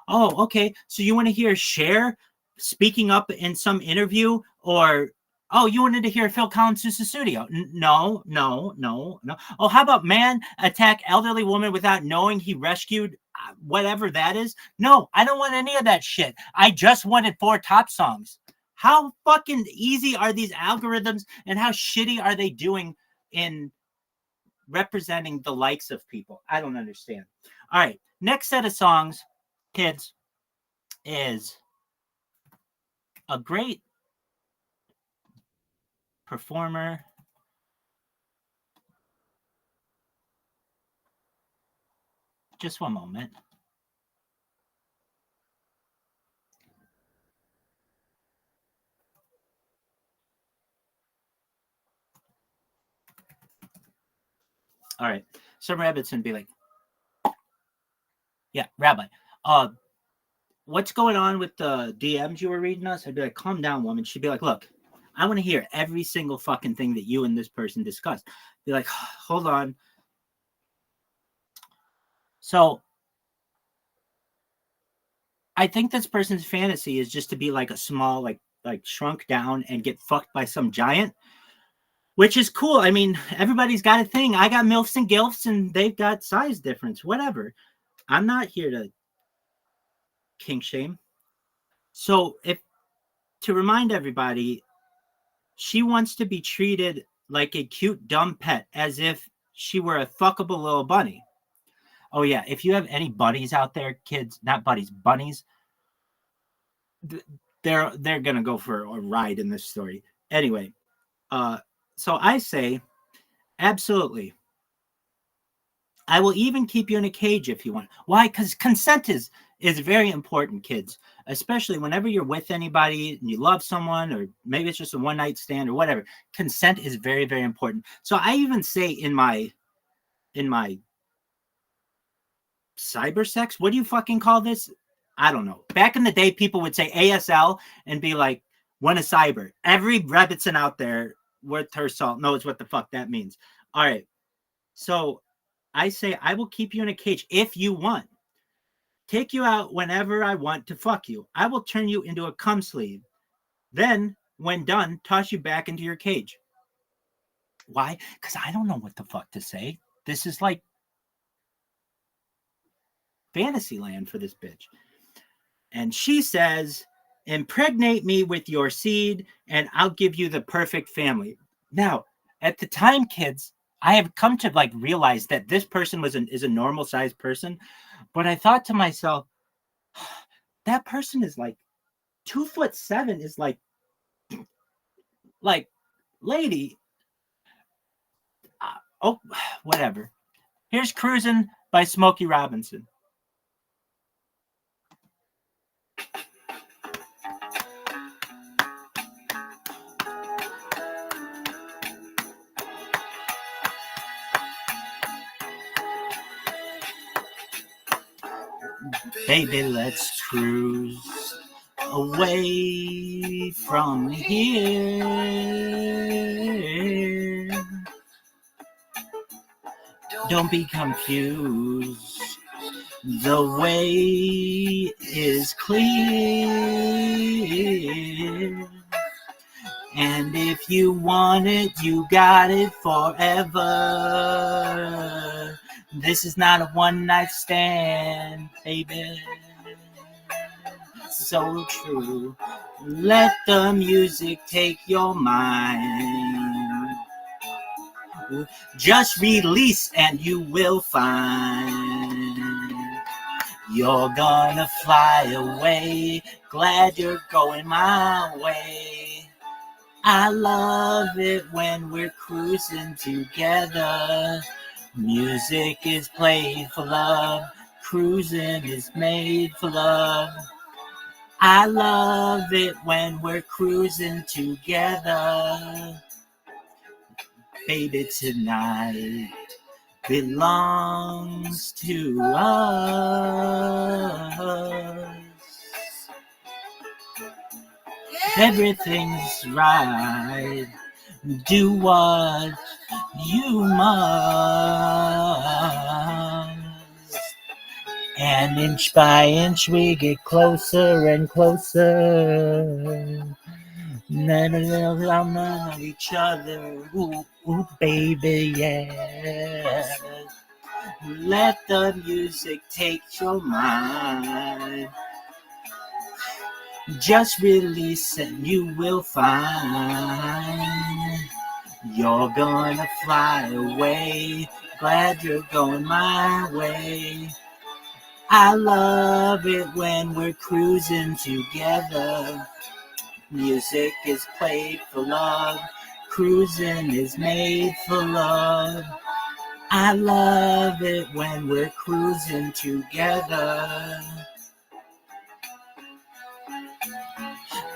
Oh, okay. So you want to hear Cher speaking up in some interview, or oh, you wanted to hear Phil Collins to the studio? No. Oh, how about man attack elderly woman without knowing he rescued whatever that is? No, I don't want any of that shit. I just wanted Four Top songs. How fucking easy are these algorithms, and how shitty are they doing in representing the likes of people? I don't understand. All right, next set of songs, kids, is a great performer. Just one moment. All right, some rabbits would be like, yeah, Rabbi, what's going on with the DMs you were reading us? I'd be like, calm down, woman. She'd be like, look, I want to hear every single fucking thing that you and this person discussed. Be like, hold on. So I think this person's fantasy is just to be like a small, like shrunk down and get fucked by some giant, which is cool. I mean, everybody's got a thing. I got MILFs and GILFs and they've got size difference, whatever. I'm not here to kink shame. So to remind everybody, she wants to be treated like a cute, dumb pet, as if she were a fuckable little bunny. Oh yeah, if you have any bunnies out there, kids, not buddies, bunnies, they're gonna go for a ride in this story. Anyway, so I say, absolutely. I will even keep you in a cage if you want. Why? Because consent is very important, kids. Especially whenever you're with anybody and you love someone, or maybe it's just a one night stand or whatever. Consent is very, very important. So I even say in my cyber sex, what do you fucking call this? I don't know. Back in the day, people would say ASL and be like, "When a cyber." Every Rebbitzin out there worth her salt knows what the fuck that means. All right. So I say, I will keep you in a cage if you want. Take you out whenever I want to fuck you. I will turn you into a cum sleeve. Then, when done, toss you back into your cage. Why? Because I don't know what the fuck to say. This is like fantasy land for this bitch. And she says, impregnate me with your seed and I'll give you the perfect family. Now, at the time, kids, I have come to like realize that this person is a normal sized person, but I thought to myself, that person is like 2'7" is like lady. Oh, whatever. Here's Cruisin' by Smokey Robinson. Baby, let's cruise away from here. Don't be confused. The way is clear. And if you want it, you got it forever. This is not a one-night stand, baby. So true. Let the music take your mind. Just release and you will find you're gonna fly away. Glad you're going my way. I love it when we're cruising together. Music is played for love. Cruising is made for love. I love it when we're cruising together. Baby, tonight belongs to us. Everything's right. Do what you must. And inch by inch we get closer and closer. Never love each other. Ooh, ooh, baby, yeah. Let the music take your mind. Just release and you will find you're gonna fly away. Glad you're going my way. I love it when we're cruising together. Music is played for love. Cruising is made for love. I love it when we're cruising together.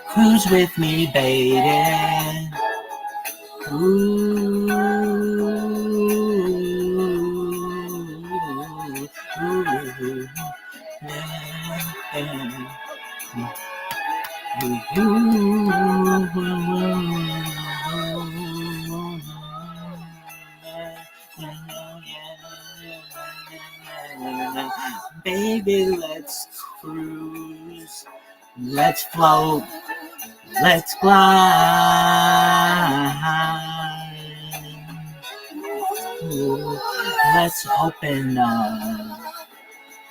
Cruise with me, baby. Ooh, ooh, baby, let's cruise, let's float, let's glide. Ooh, let's open up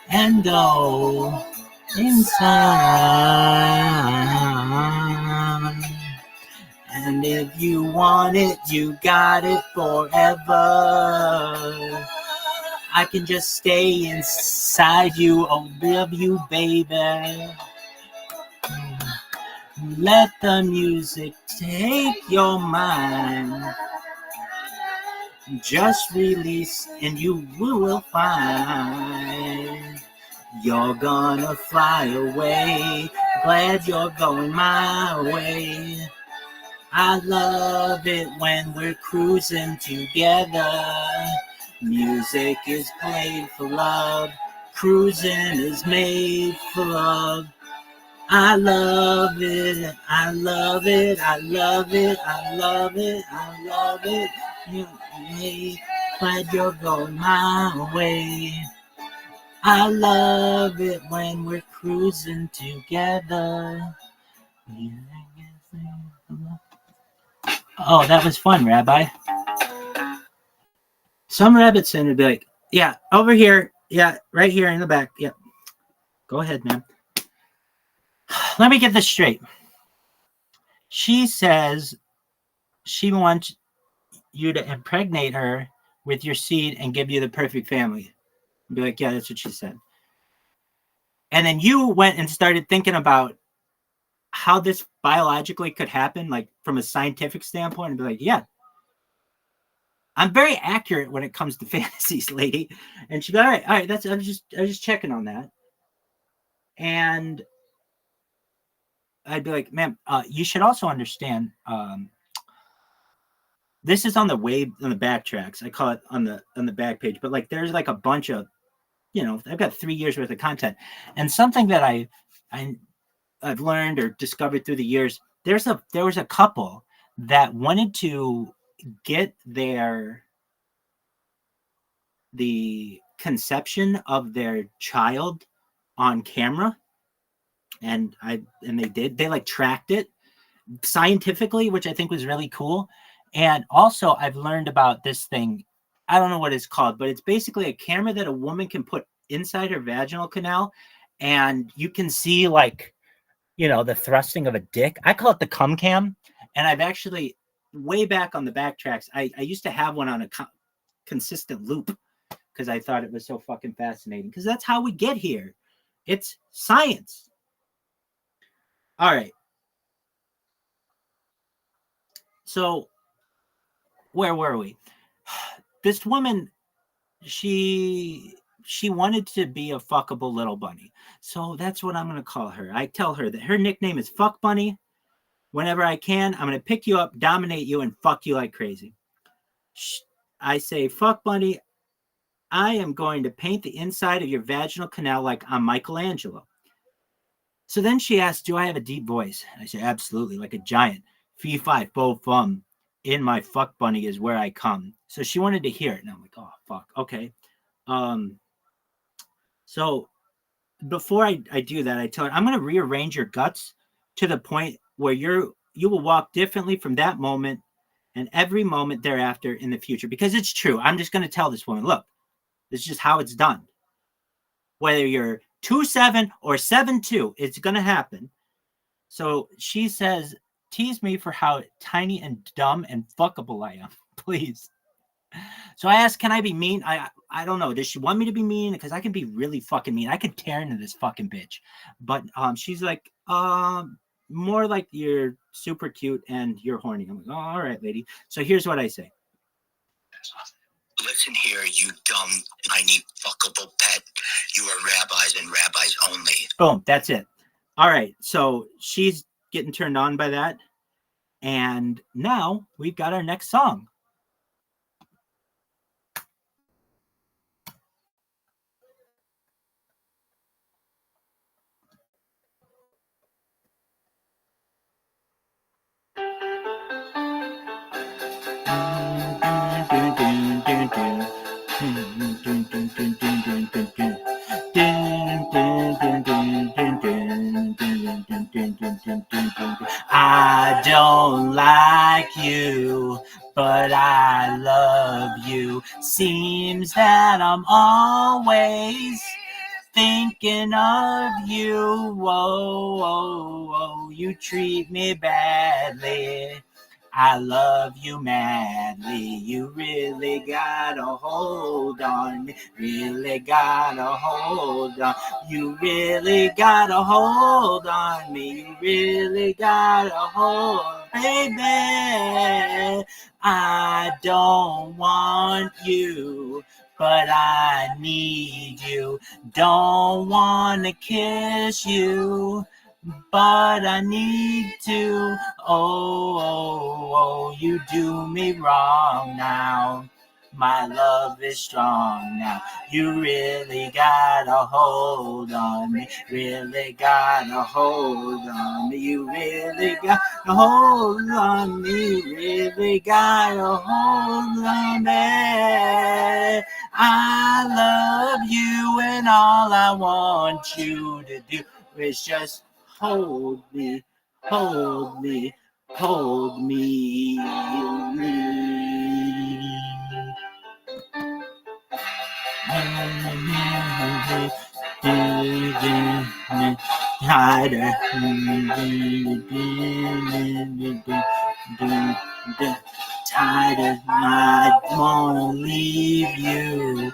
and go inside. And if you want it, you got it forever. I can just stay inside you, oh, love you, baby. Let the music take your mind. Just release and you will find you're gonna fly away. Glad you're going my way. I love it when we're cruising together. Music is played for love. Cruising is made for love. I love it. I love it. I love it. I love it. I love it. Glad you're going my way. I love it when we're cruising together. Oh, that was fun, Rabbi. Some rabbits in would be like, yeah, over here. Yeah, right here in the back. Yep. Go ahead, man. Let me get this straight. She says she wants you to impregnate her with your seed and give you the perfect family. Be like, yeah, that's what she said. And then you went and started thinking about how this biologically could happen, like from a scientific standpoint, and be like, yeah, I'm very accurate when it comes to fantasies, lady. And she'd be all right, that's I was just checking on that. And I'd be like, ma'am, you should also understand, this is on the back tracks. I call it on the back page, but like there's like a bunch of, I've got 3 years worth of content. And something that I've learned or discovered through the years, there was a couple that wanted to get the conception of their child on camera, and they like tracked it scientifically, which I think was really cool. And also I've learned about this thing, I don't know what it's called, but it's basically a camera that a woman can put inside her vaginal canal, and you can see like, the thrusting of a dick. I call it the cum cam. And I've actually, way back on the backtracks, I used to have one on a consistent loop because I thought it was so fucking fascinating, because that's how we get here. It's science. All right. So where were we? This woman, she wanted to be a fuckable little bunny. So that's what I'm going to call her. I tell her that her nickname is Fuck Bunny. Whenever I can, I'm going to pick you up, dominate you, and fuck you like crazy. I say, fuck bunny, I am going to paint the inside of your vaginal canal like I'm Michelangelo. So then she asked, do I have a deep voice? I said, absolutely, like a giant. Fee, fi, fo, fum. In my fuck bunny is where I come. So she wanted to hear it. And I'm like, oh, fuck. Okay. So before I do that, I tell her, I'm going to rearrange your guts to the point where you will walk differently from that moment and every moment thereafter in the future. Because it's true. I'm just going to tell this woman, look, this is just how it's done. Whether you're 2'7" or 7'2", it's going to happen. So she says, tease me for how tiny and dumb and fuckable I am, please. So I asked, can I be mean? I don't know. Does she want me to be mean? Because I can be really fucking mean. I could tear into this fucking bitch. But she's like, more like you're super cute and you're horny. I'm like, oh, all right, lady. So here's what I say. Listen here, you dumb, tiny, fuckable pet. You are rabbis and rabbis only. Boom, that's it. All right, so she's getting turned on by that. And now we've got our next song. I don't like you, but I love you. Seems that I'm always thinking of you. Whoa, whoa, whoa, you treat me badly. I love you madly. You really got a hold on me. Really got a hold on. You really got a hold on me. You really got a hold, baby. I don't want you, but I need you. Don't want to kiss you, but I need to. Oh, oh, oh, you do me wrong now. My love is strong now. You really got a hold on me. Really got a hold on me. You really got a hold on me. Really got a hold on me. I love you and all I want you to do is just hold me, hold me, hold me. Tired, I wanna leave you.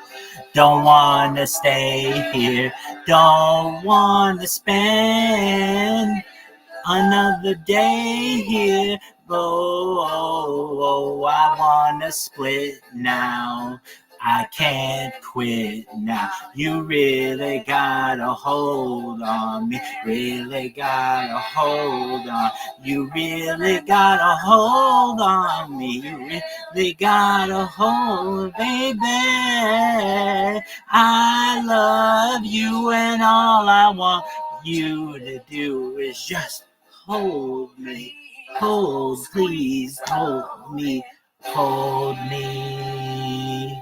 Don't wanna stay here. Don't wanna spend another day here. Oh, oh, oh, I wanna split now. I can't quit now. You really got a hold on me. Really got a hold on. You really got a hold on me. You really got a hold, baby. I love you and all I want you to do is just hold me. Hold, please, hold me. Hold me.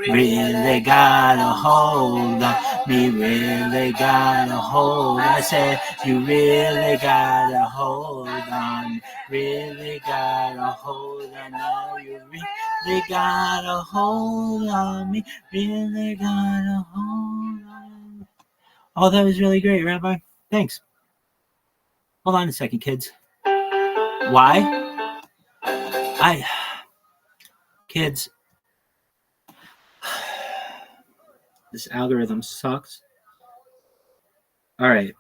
Really got a hold on me, really got a hold. I said, you really got a hold on me, really got a hold on me. You really got a hold on me, really got a hold on me. Oh, that was really great, Rabbi. Thanks. Hold on a second, kids. Why? Kids, this algorithm sucks. All right.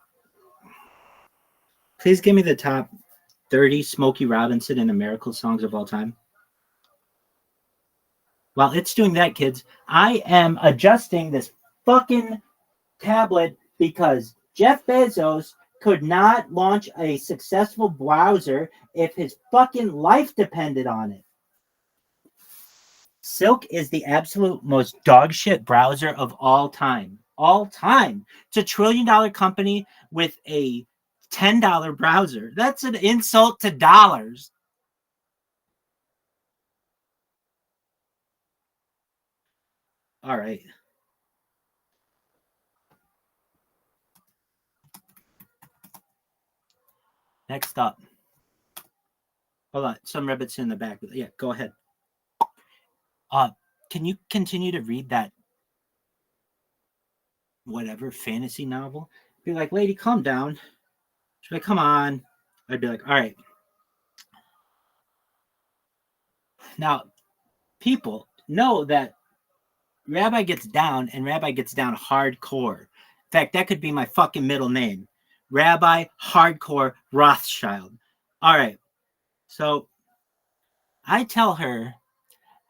Please give me the top 30 Smokey Robinson and the Miracle songs of all time. While it's doing that, kids, I am adjusting this fucking tablet because Jeff Bezos could not launch a successful browser if his fucking life depended on it. Silk is the absolute most dogshit browser of all time. All time. It's $1 trillion company with a $10 browser. That's an insult to dollars. All right. Next up. Hold on. Some rabbits in the back. Yeah, go ahead. Can you continue to read that whatever fantasy novel? Be like, lady, calm down. She's like, come on. I'd be like, all right. Now, people know that Rabbi gets down, and Rabbi gets down hardcore. In fact, that could be my fucking middle name. Rabbi Hardcore Rothschild. All right. So I tell her,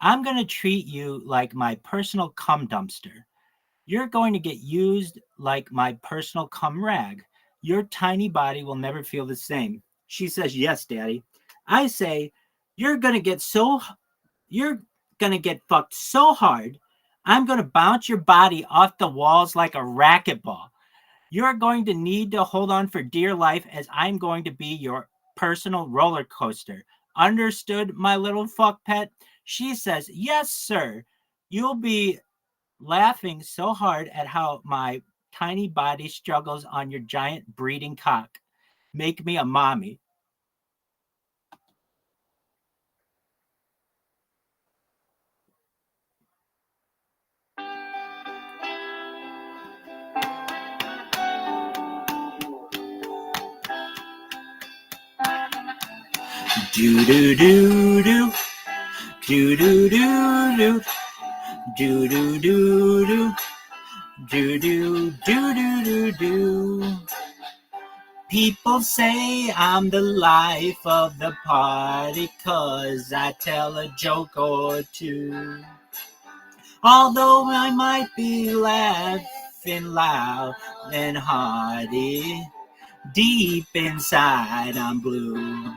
I'm going to treat you like my personal cum dumpster. You're going to get used like my personal cum rag. Your tiny body will never feel the same. She says, yes, daddy. I say, you're going to get fucked so hard, I'm going to bounce your body off the walls like a racquetball. You're going to need to hold on for dear life, as I'm going to be your personal roller coaster. Understood, my little fuck pet? She says, yes, sir. You'll be laughing so hard at how my tiny body struggles on your giant breeding cock. Make me a mommy. Do do do do do do do do do do do do do do do do. People say I'm the life of the party 'cause I tell a joke or two. Although I might be laughing loud and hearty, deep inside I'm blue.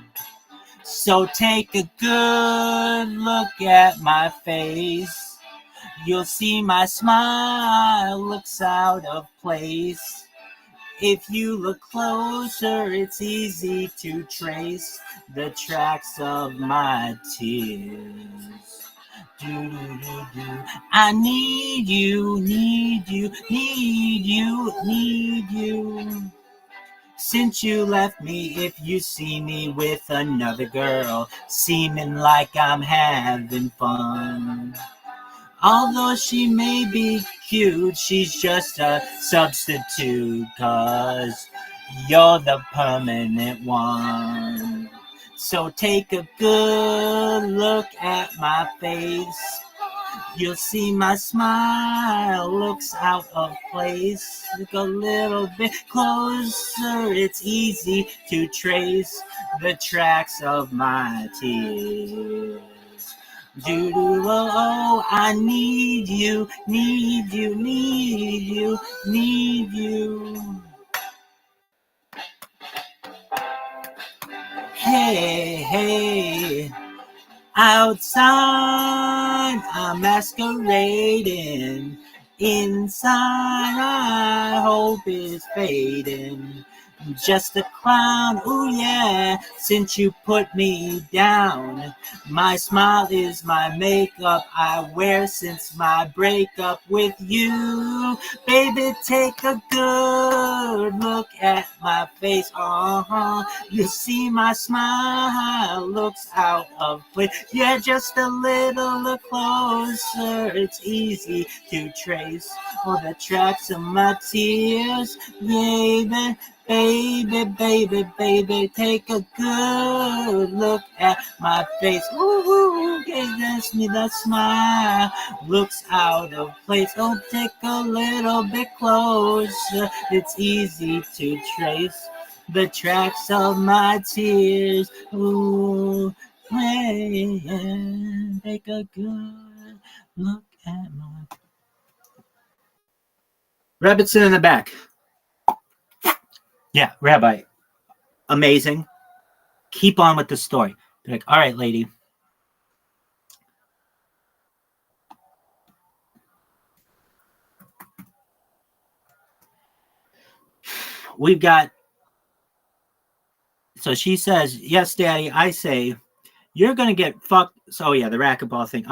So take a good look at my face. You'll see my smile looks out of place. If you look closer, it's easy to trace the tracks of my tears. Do-do-do-do. I need you, need you, need you, need you. Since you left me, if you see me with another girl, seeming like I'm having fun. Although she may be cute, she's just a substitute, 'cause you're the permanent one. So take a good look at my face. You'll see my smile looks out of place. Look a little bit closer, it's easy to trace the tracks of my tears. Oh, I need you, need you, need you, need you. Hey, hey. Outside, I'm masquerading. Inside, I hope it's fading. Just a clown, ooh yeah, since you put me down. My smile is my makeup I wear since my breakup with you. Baby, take a good look at my face, You see my smile looks out of place. Yeah, just a little look closer, it's easy to trace all the tracks of my tears, baby. Baby, baby, baby, take a good look at my face. Ooh, gives me that smile, looks out of place. Oh, take a little bit closer. It's easy to trace the tracks of my tears. Ooh, hey, take a good look at my... Rabbit's in the back. Yeah, Rabbi, amazing. Keep on with the story. Be like, all right, lady. We've got. So she says, yes, daddy. I say, you're going to get fucked. So, yeah, the racquetball thing.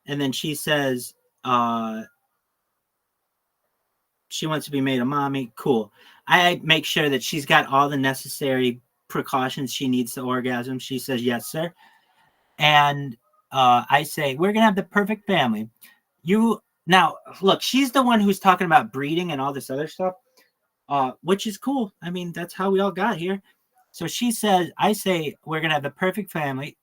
And then she says, she wants to be made a mommy. Cool. I make sure that she's got all the necessary precautions she needs to orgasm. She says, yes, sir. And I say, we're going to have the perfect family. You now, look, she's the one who's talking about breeding and all this other stuff, which is cool. I mean, that's how we all got here. So she says, I say, we're going to have the perfect family.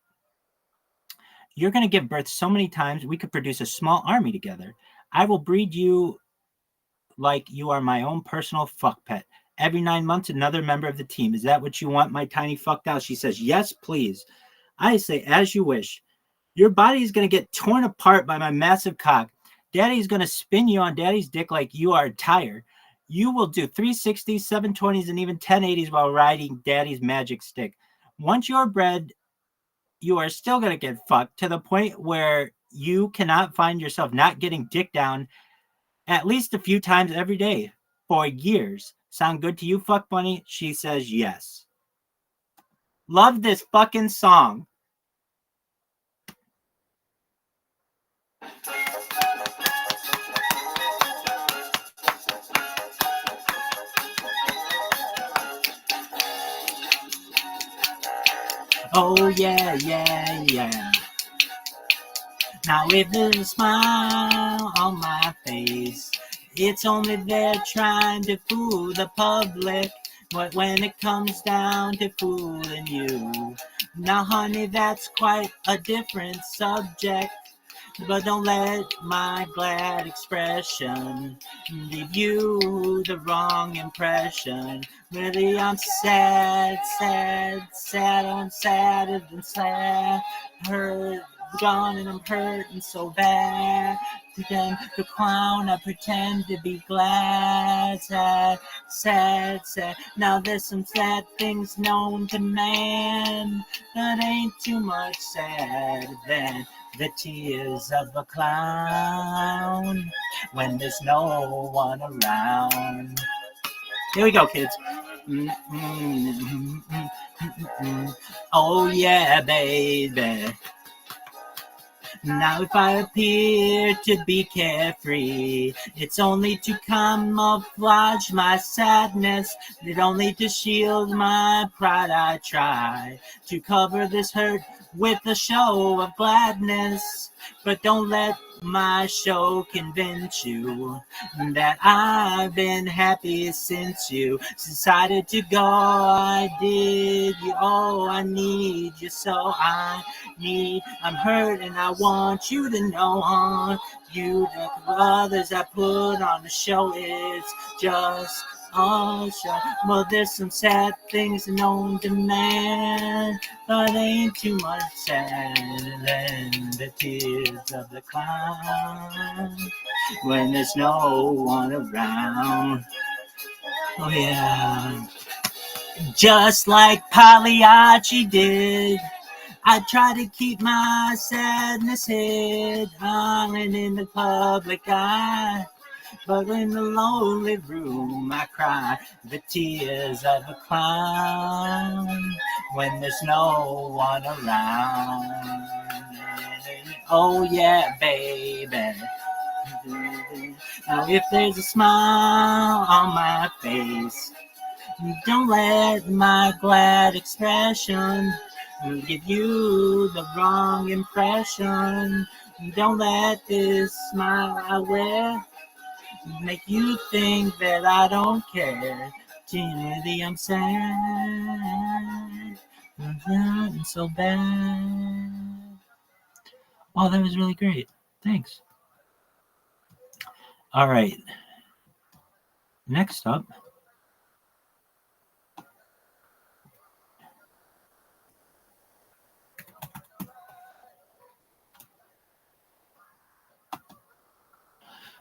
You're going to give birth so many times, we could produce a small army together. I will breed you like you are my own personal fuck pet. Every 9 months, another member of the team. Is that what you want, my tiny fuck doll? She says, yes, please. I say, as you wish. Your body is going to get torn apart by my massive cock. Daddy's going to spin you on daddy's dick like you are a tire. You will do 360s, 720s, and even 1080s while riding daddy's magic stick. Once you're bred, you are still going to get fucked to the point where you cannot find yourself not getting dick down at least a few times every day for years. Sound good to you, fuck bunny? She says yes. Love this fucking song. Oh yeah, yeah, yeah. Now with a smile on my face, it's only they're trying to fool the public. But when it comes down to fooling you, now honey, that's quite a different subject. But don't let my glad expression give you the wrong impression. Really, I'm sad, sad, sad. I'm sadder than sad. Hurt, gone, and I'm hurting so bad. Pretend to clown, I pretend to be glad. Sad, sad, sad. Now there's some sad things known to man, that ain't too much sad then. The tears of a clown when there's no one around. Here we go, kids. Oh yeah, baby. Now if I appear to be carefree, it's only to camouflage my sadness. It's only to shield my pride. I try to cover this hurt with a show of gladness. But don't let my show convince you that I've been happy since you decided to go. I did you, oh, I need you so I'm hurt and I want you to know, you the others I put on the show, it's just all show. Well, there's some sad things known to man, but ain't too much sadder than the tears of the clown when there's no one around. Oh yeah, just like Pagliacci did, I try to keep my sadness hid, hiding in the public eye. But in the lonely room I cry the tears of a clown when there's no one around. Oh yeah, baby. Now if there's a smile on my face, don't let my glad expression give you the wrong impression. Don't let this smile I wear make you think that I don't care. Timothy, I'm sad. I'm so bad. Oh, that was really great. Thanks. All right. Next up.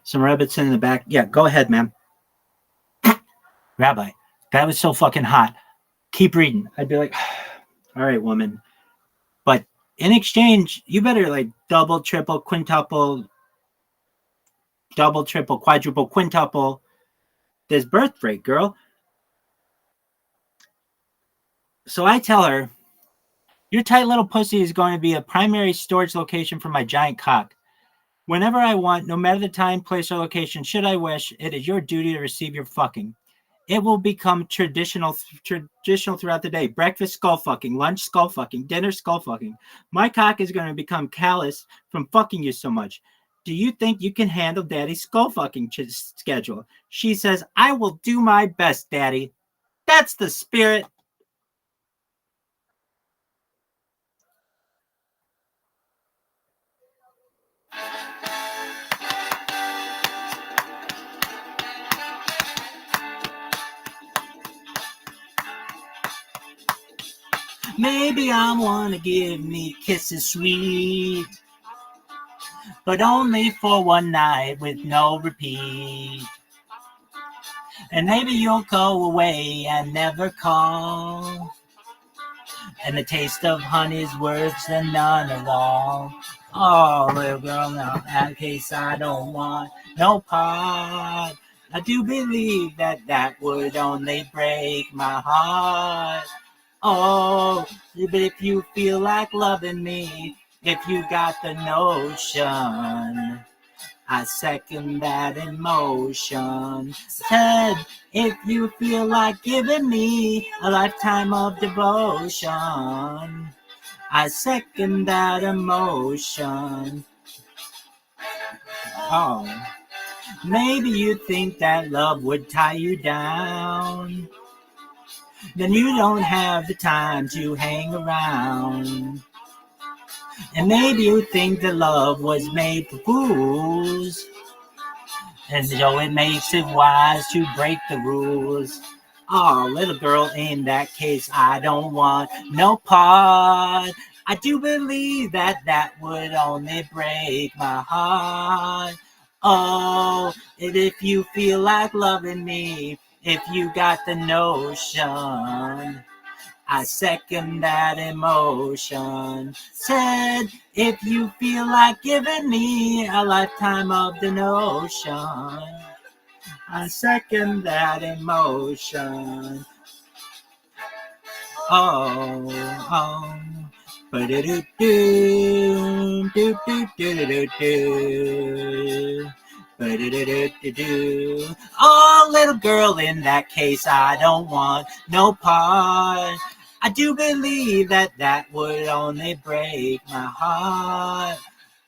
Some rabbits in the back. Yeah, go ahead, ma'am. Rabbi, That was so fucking hot. Keep reading. I'd be like, all right, woman. But in exchange, you better like double, triple, quintuple, double, triple, quadruple, quintuple this birth rate, girl. So I tell her, your tight little pussy is going to be a primary storage location for my giant cock. Whenever I want, no matter the time, place, or location, should I wish, it is your duty to receive your fucking. It will become traditional throughout the day. Breakfast, skull fucking. Lunch, skull fucking. Dinner, skull fucking. My cock is going to become callous from fucking you so much. Do you think you can handle daddy's skull fucking schedule? She says, I will do my best, daddy. That's the spirit. Maybe I wanna give me kisses sweet, but only for one night with no repeat. And maybe you'll go away and never call, and the taste of honey's worse than none at all. Oh, little girl, now in case I don't want no part. I do believe that would only break my heart. Oh, but if you feel like loving me, if you got the notion, I second that emotion. Said, if you feel like giving me a lifetime of devotion, I second that emotion. Oh, maybe you think that love would tie you down. Then you don't have the time to hang around. And maybe you think that love was made for fools, and so it makes it wise to break the rules. Oh, little girl, in that case, I don't want no part. I do believe that would only break my heart. Oh, and if you feel like loving me, if you got the notion, I second that emotion. Said, if you feel like giving me a lifetime of devotion, I second that emotion. Oh, oh. Ba-da-do-do, do-do-do-do-do-do. Ba-da-do-do-do-do. Oh, little girl, in that case, I don't want no part. I do believe that would only break my heart.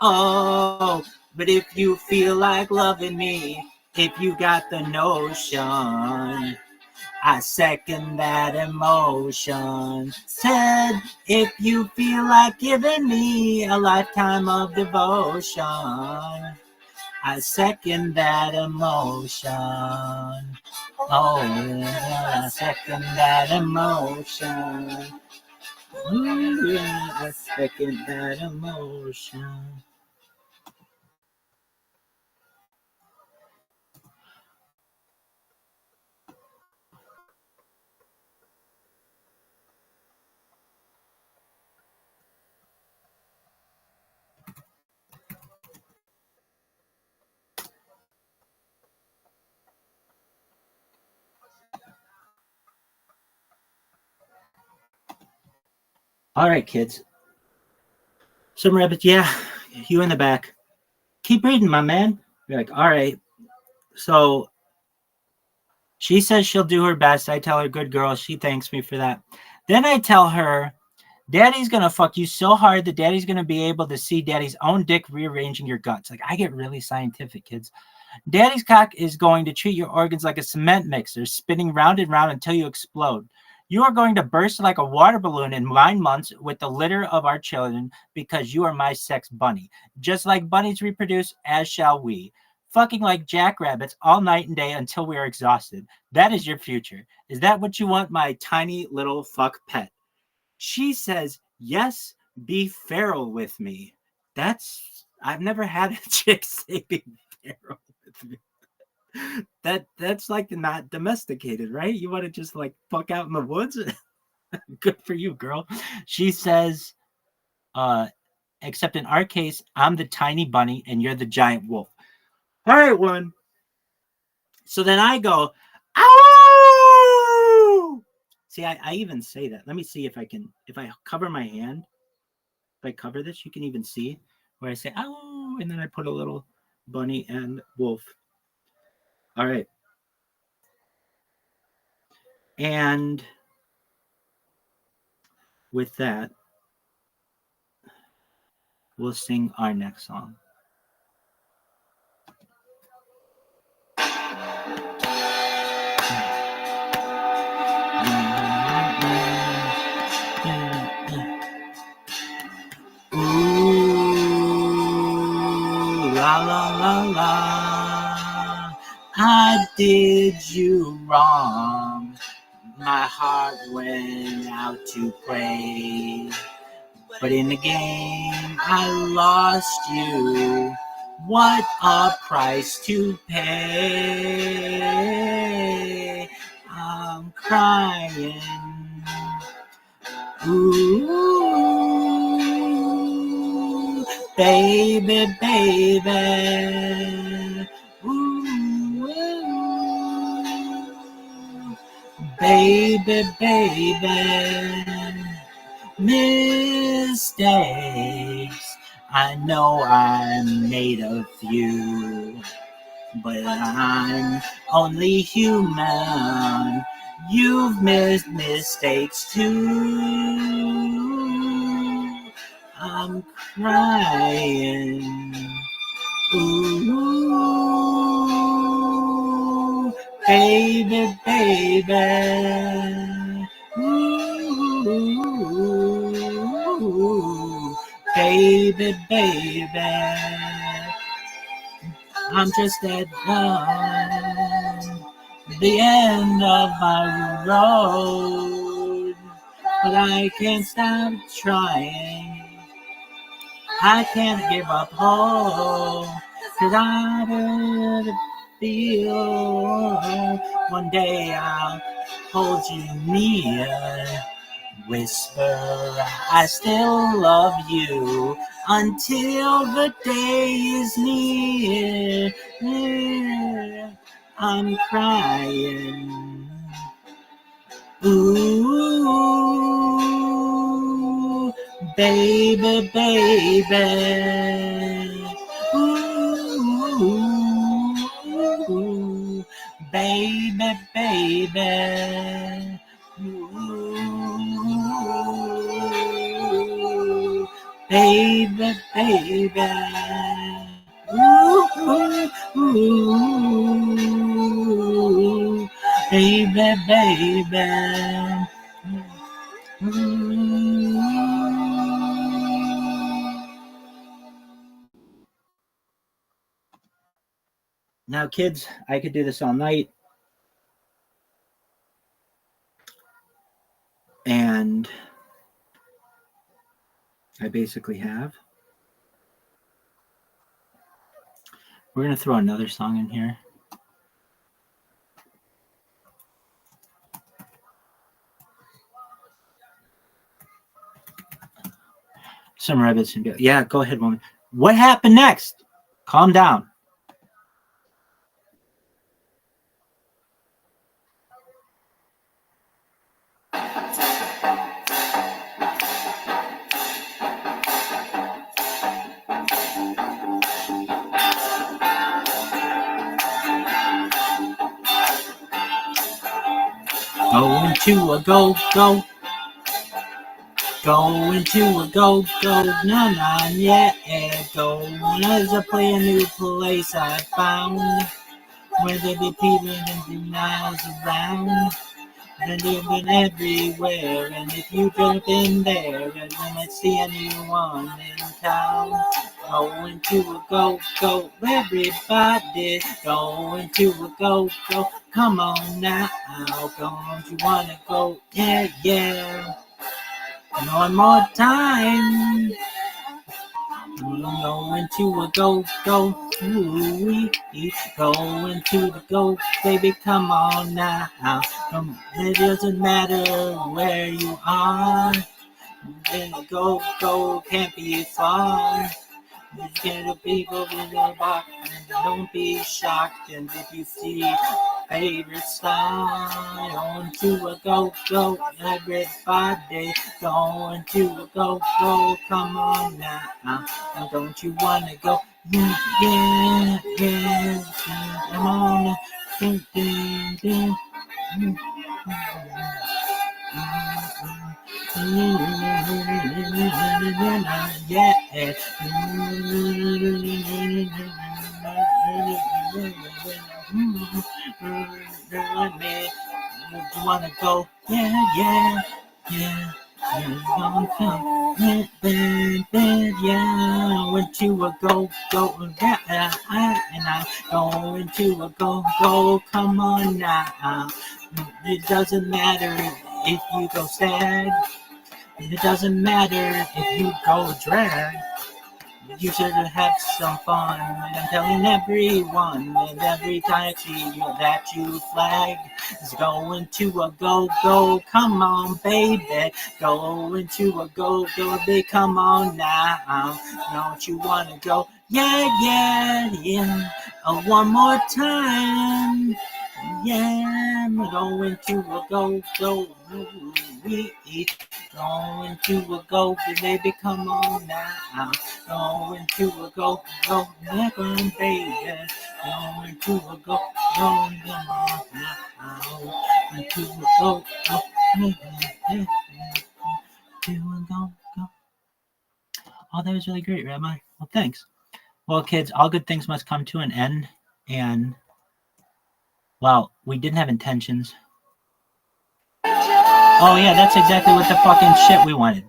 Oh, but if you feel like loving me, if you got the notion, I second that emotion. Said, if you feel like giving me a lifetime of devotion, I second that emotion. Oh, yeah, I second that emotion. Ooh, yeah, I second that emotion. All right, kids. Some rabbits, yeah, you in the back. Keep reading, my man. You're like, all right. So she says she'll do her best. I tell her, good girl. She thanks me for that. Then I tell her, daddy's going to fuck you so hard that daddy's going to be able to see daddy's own dick rearranging your guts. Like, I get really scientific, kids. Daddy's cock is going to treat your organs like a cement mixer, spinning round and round until you explode. You are going to burst like a water balloon in 9 months with the litter of our children because you are my sex bunny. Just like bunnies reproduce, as shall we. Fucking like jackrabbits all night and day until we are exhausted. That is your future. Is that what you want, my tiny little fuck pet? She says, yes, be feral with me. I've never had a chick say be feral with me. That's like not domesticated, right? You want to just like fuck out in the woods? Good for you, girl. She says, except in our case, I'm the tiny bunny and you're the giant wolf. All right, one. So then I go, ow! See, I even say that. Let me see if I can, if I cover my hand, if I cover this, you can even see where I say, ow, and then I put a little bunny and wolf. All right. And with that, we'll sing our next song. Ooh, la la la la, I did you wrong. My heart went out to pray, but in the game I lost you. What a price to pay. I'm crying. Ooh, baby, baby. Ooh, baby, baby. Mistakes, I know I made a few, but I'm only human. You've made mistakes too. I'm crying. Ooh, baby, baby. Ooh, baby, baby. I'm just at the end of my road, but I can't stop trying. I can't give up hope, 'cause I really feel one day I'll hold you near, whisper I still love you until the day is near. I'm crying. Ooh, baby, baby. Ooh, baby, baby. Ooh, baby, baby. Ooh, ooh, baby, baby. Now, kids, I could do this all night. And I basically have. We're going to throw another song in here. Some rabbits and go, yeah, go ahead, woman. What happened next? Calm down. Going to a go-go. Going to a go-go. Nah, yeah. Going as I play a new place I found, where there be people and miles around. And living everywhere, and if you jump in there, you might see a new one in town. Going to a go-go, everybody, going to a go-go. Come on now, don't you wanna go? Yeah, yeah. One more time. Going to a go, ooh, going to the go, baby, come on now. It doesn't matter where you are. Go, can't be far. Just get the people in the box and don't be shocked. And if you see favorite star, going to a go, everybody going to a go, come on now. Don't you wanna go? Yeah, come on. Yeah. You wanna go? Yeah. Yeah, went to a go, yeah, and I going to a go, come on now. It doesn't matter if you go sad. It doesn't matter if you go drag. You should have some fun. I'm telling everyone, and every taxi that you flag is going to a go, come on, baby. Going to a go, baby, come on now. Don't you wanna go? Yeah. One more time. Yeah, I'm going to a go, we eat. Going to a go, baby, come on now. Going to a go, never, baby. Going to a go, come on now. Going to a go, go. Oh, that was really great, Rabbi. Well, thanks. Well, kids, all good things must come to an end, and well, we didn't have intentions. Oh, yeah, that's exactly what the fucking shit we wanted.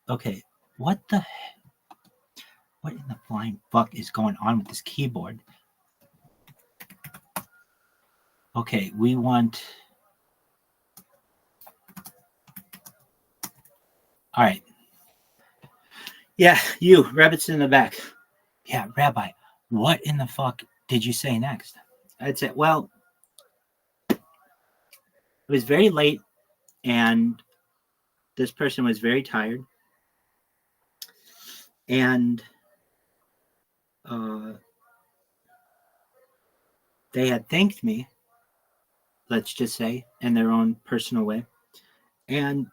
Okay, what in the flying fuck is going on with this keyboard? Okay, we want... All right. Yeah, you, rabbits in the back. Yeah, Rabbi, what in the fuck did you say next? I'd say, well, it was very late, and this person was very tired, and they had thanked me, let's just say, in their own personal way. And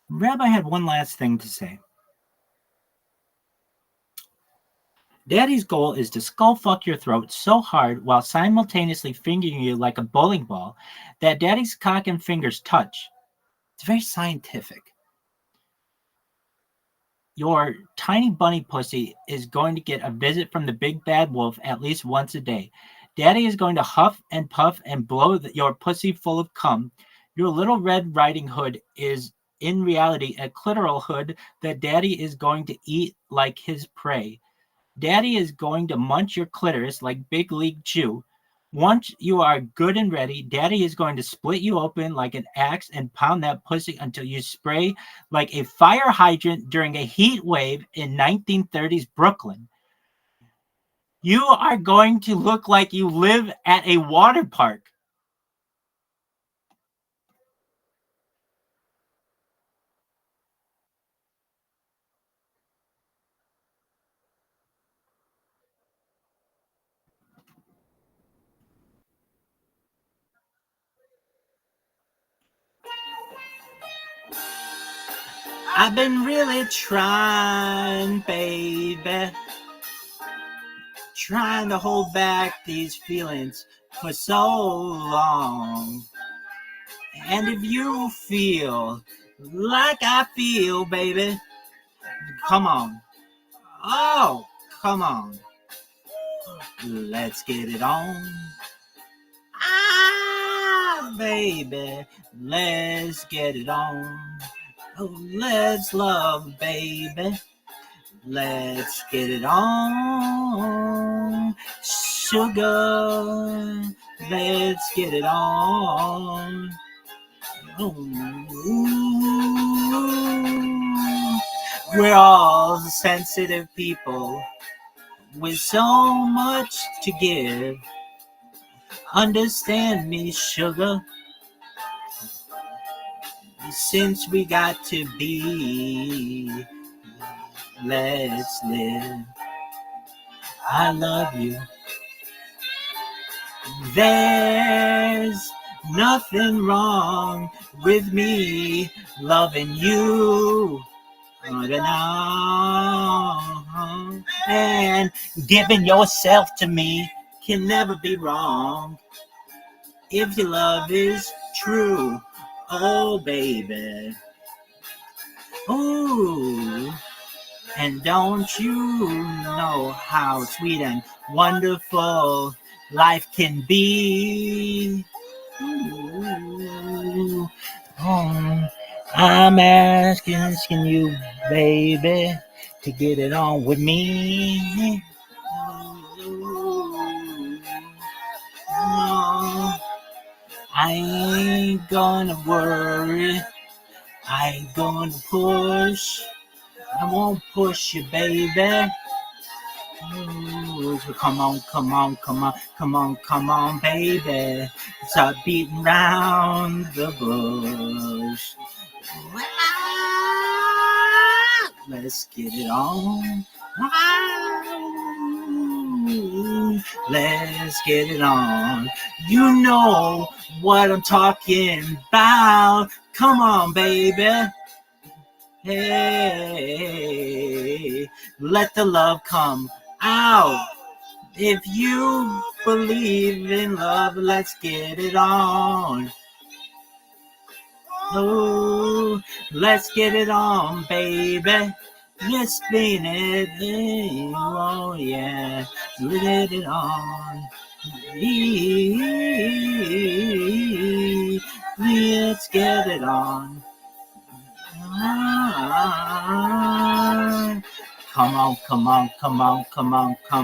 Rabbi had one last thing to say. Daddy's goal is to skull fuck your throat so hard while simultaneously fingering you like a bowling ball that Daddy's cock and fingers touch. It's very scientific. Your tiny bunny pussy is going to get a visit from the big bad wolf at least once a day. Daddy is going to huff and puff and blow your pussy full of cum. Your little Red Riding Hood is in reality a clitoral hood that Daddy is going to eat like his prey. Daddy is going to munch your clitoris like Big League Chew. Once you are good and ready, Daddy is going to split you open like an axe and pound that pussy until you spray like a fire hydrant during a heat wave in 1930s Brooklyn. You are going to look like you live at a water park. I've been really trying, baby. Trying to hold back these feelings for so long. And if you feel like I feel, baby, come on. Oh, come on. Let's get it on. Ah, baby, let's get it on. Oh, let's love, baby. Let's get it on. Sugar, let's get it on. We're all sensitive people with so much to give. Understand me, sugar, since we got to be. Let's live. I love you. There's nothing wrong with me loving you. And giving yourself to me can never be wrong if your love is true. Oh, baby. Ooh. And don't you know how sweet and wonderful life can be? Ooh. Oh, I'm asking you, baby, to get it on with me. No, I ain't gonna worry. I ain't gonna push. I won't push you, baby. Ooh, come on, baby. Start beating round the bush. Let's get it on. Let's get it on. You know what I'm talking about. Come on, baby. Hey, let the love come out. If you believe in love, let's get it on. Oh, let's get it on, baby. Let's spin it. Oh, yeah. Let it on. Let's get it on. Come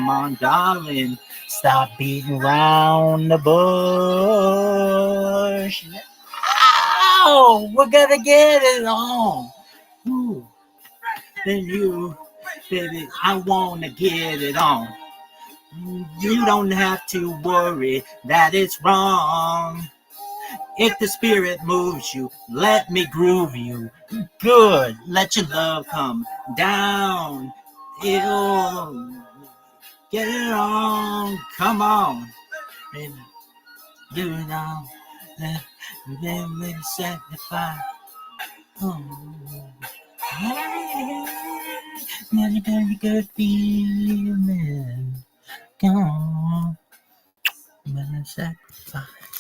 on, darling. Stop beating round the bush. Oh, we're gonna get it on. Ooh. Then you, baby, I wanna get it on. You don't have to worry that it's wrong. If the spirit moves you, let me groove you. Good, let your love come down. Ew. Get it on, come on. Baby. Do it all. Let me sanctify. Oh. Hey, never gonna be good feeling. Come on. Let me sacrifice.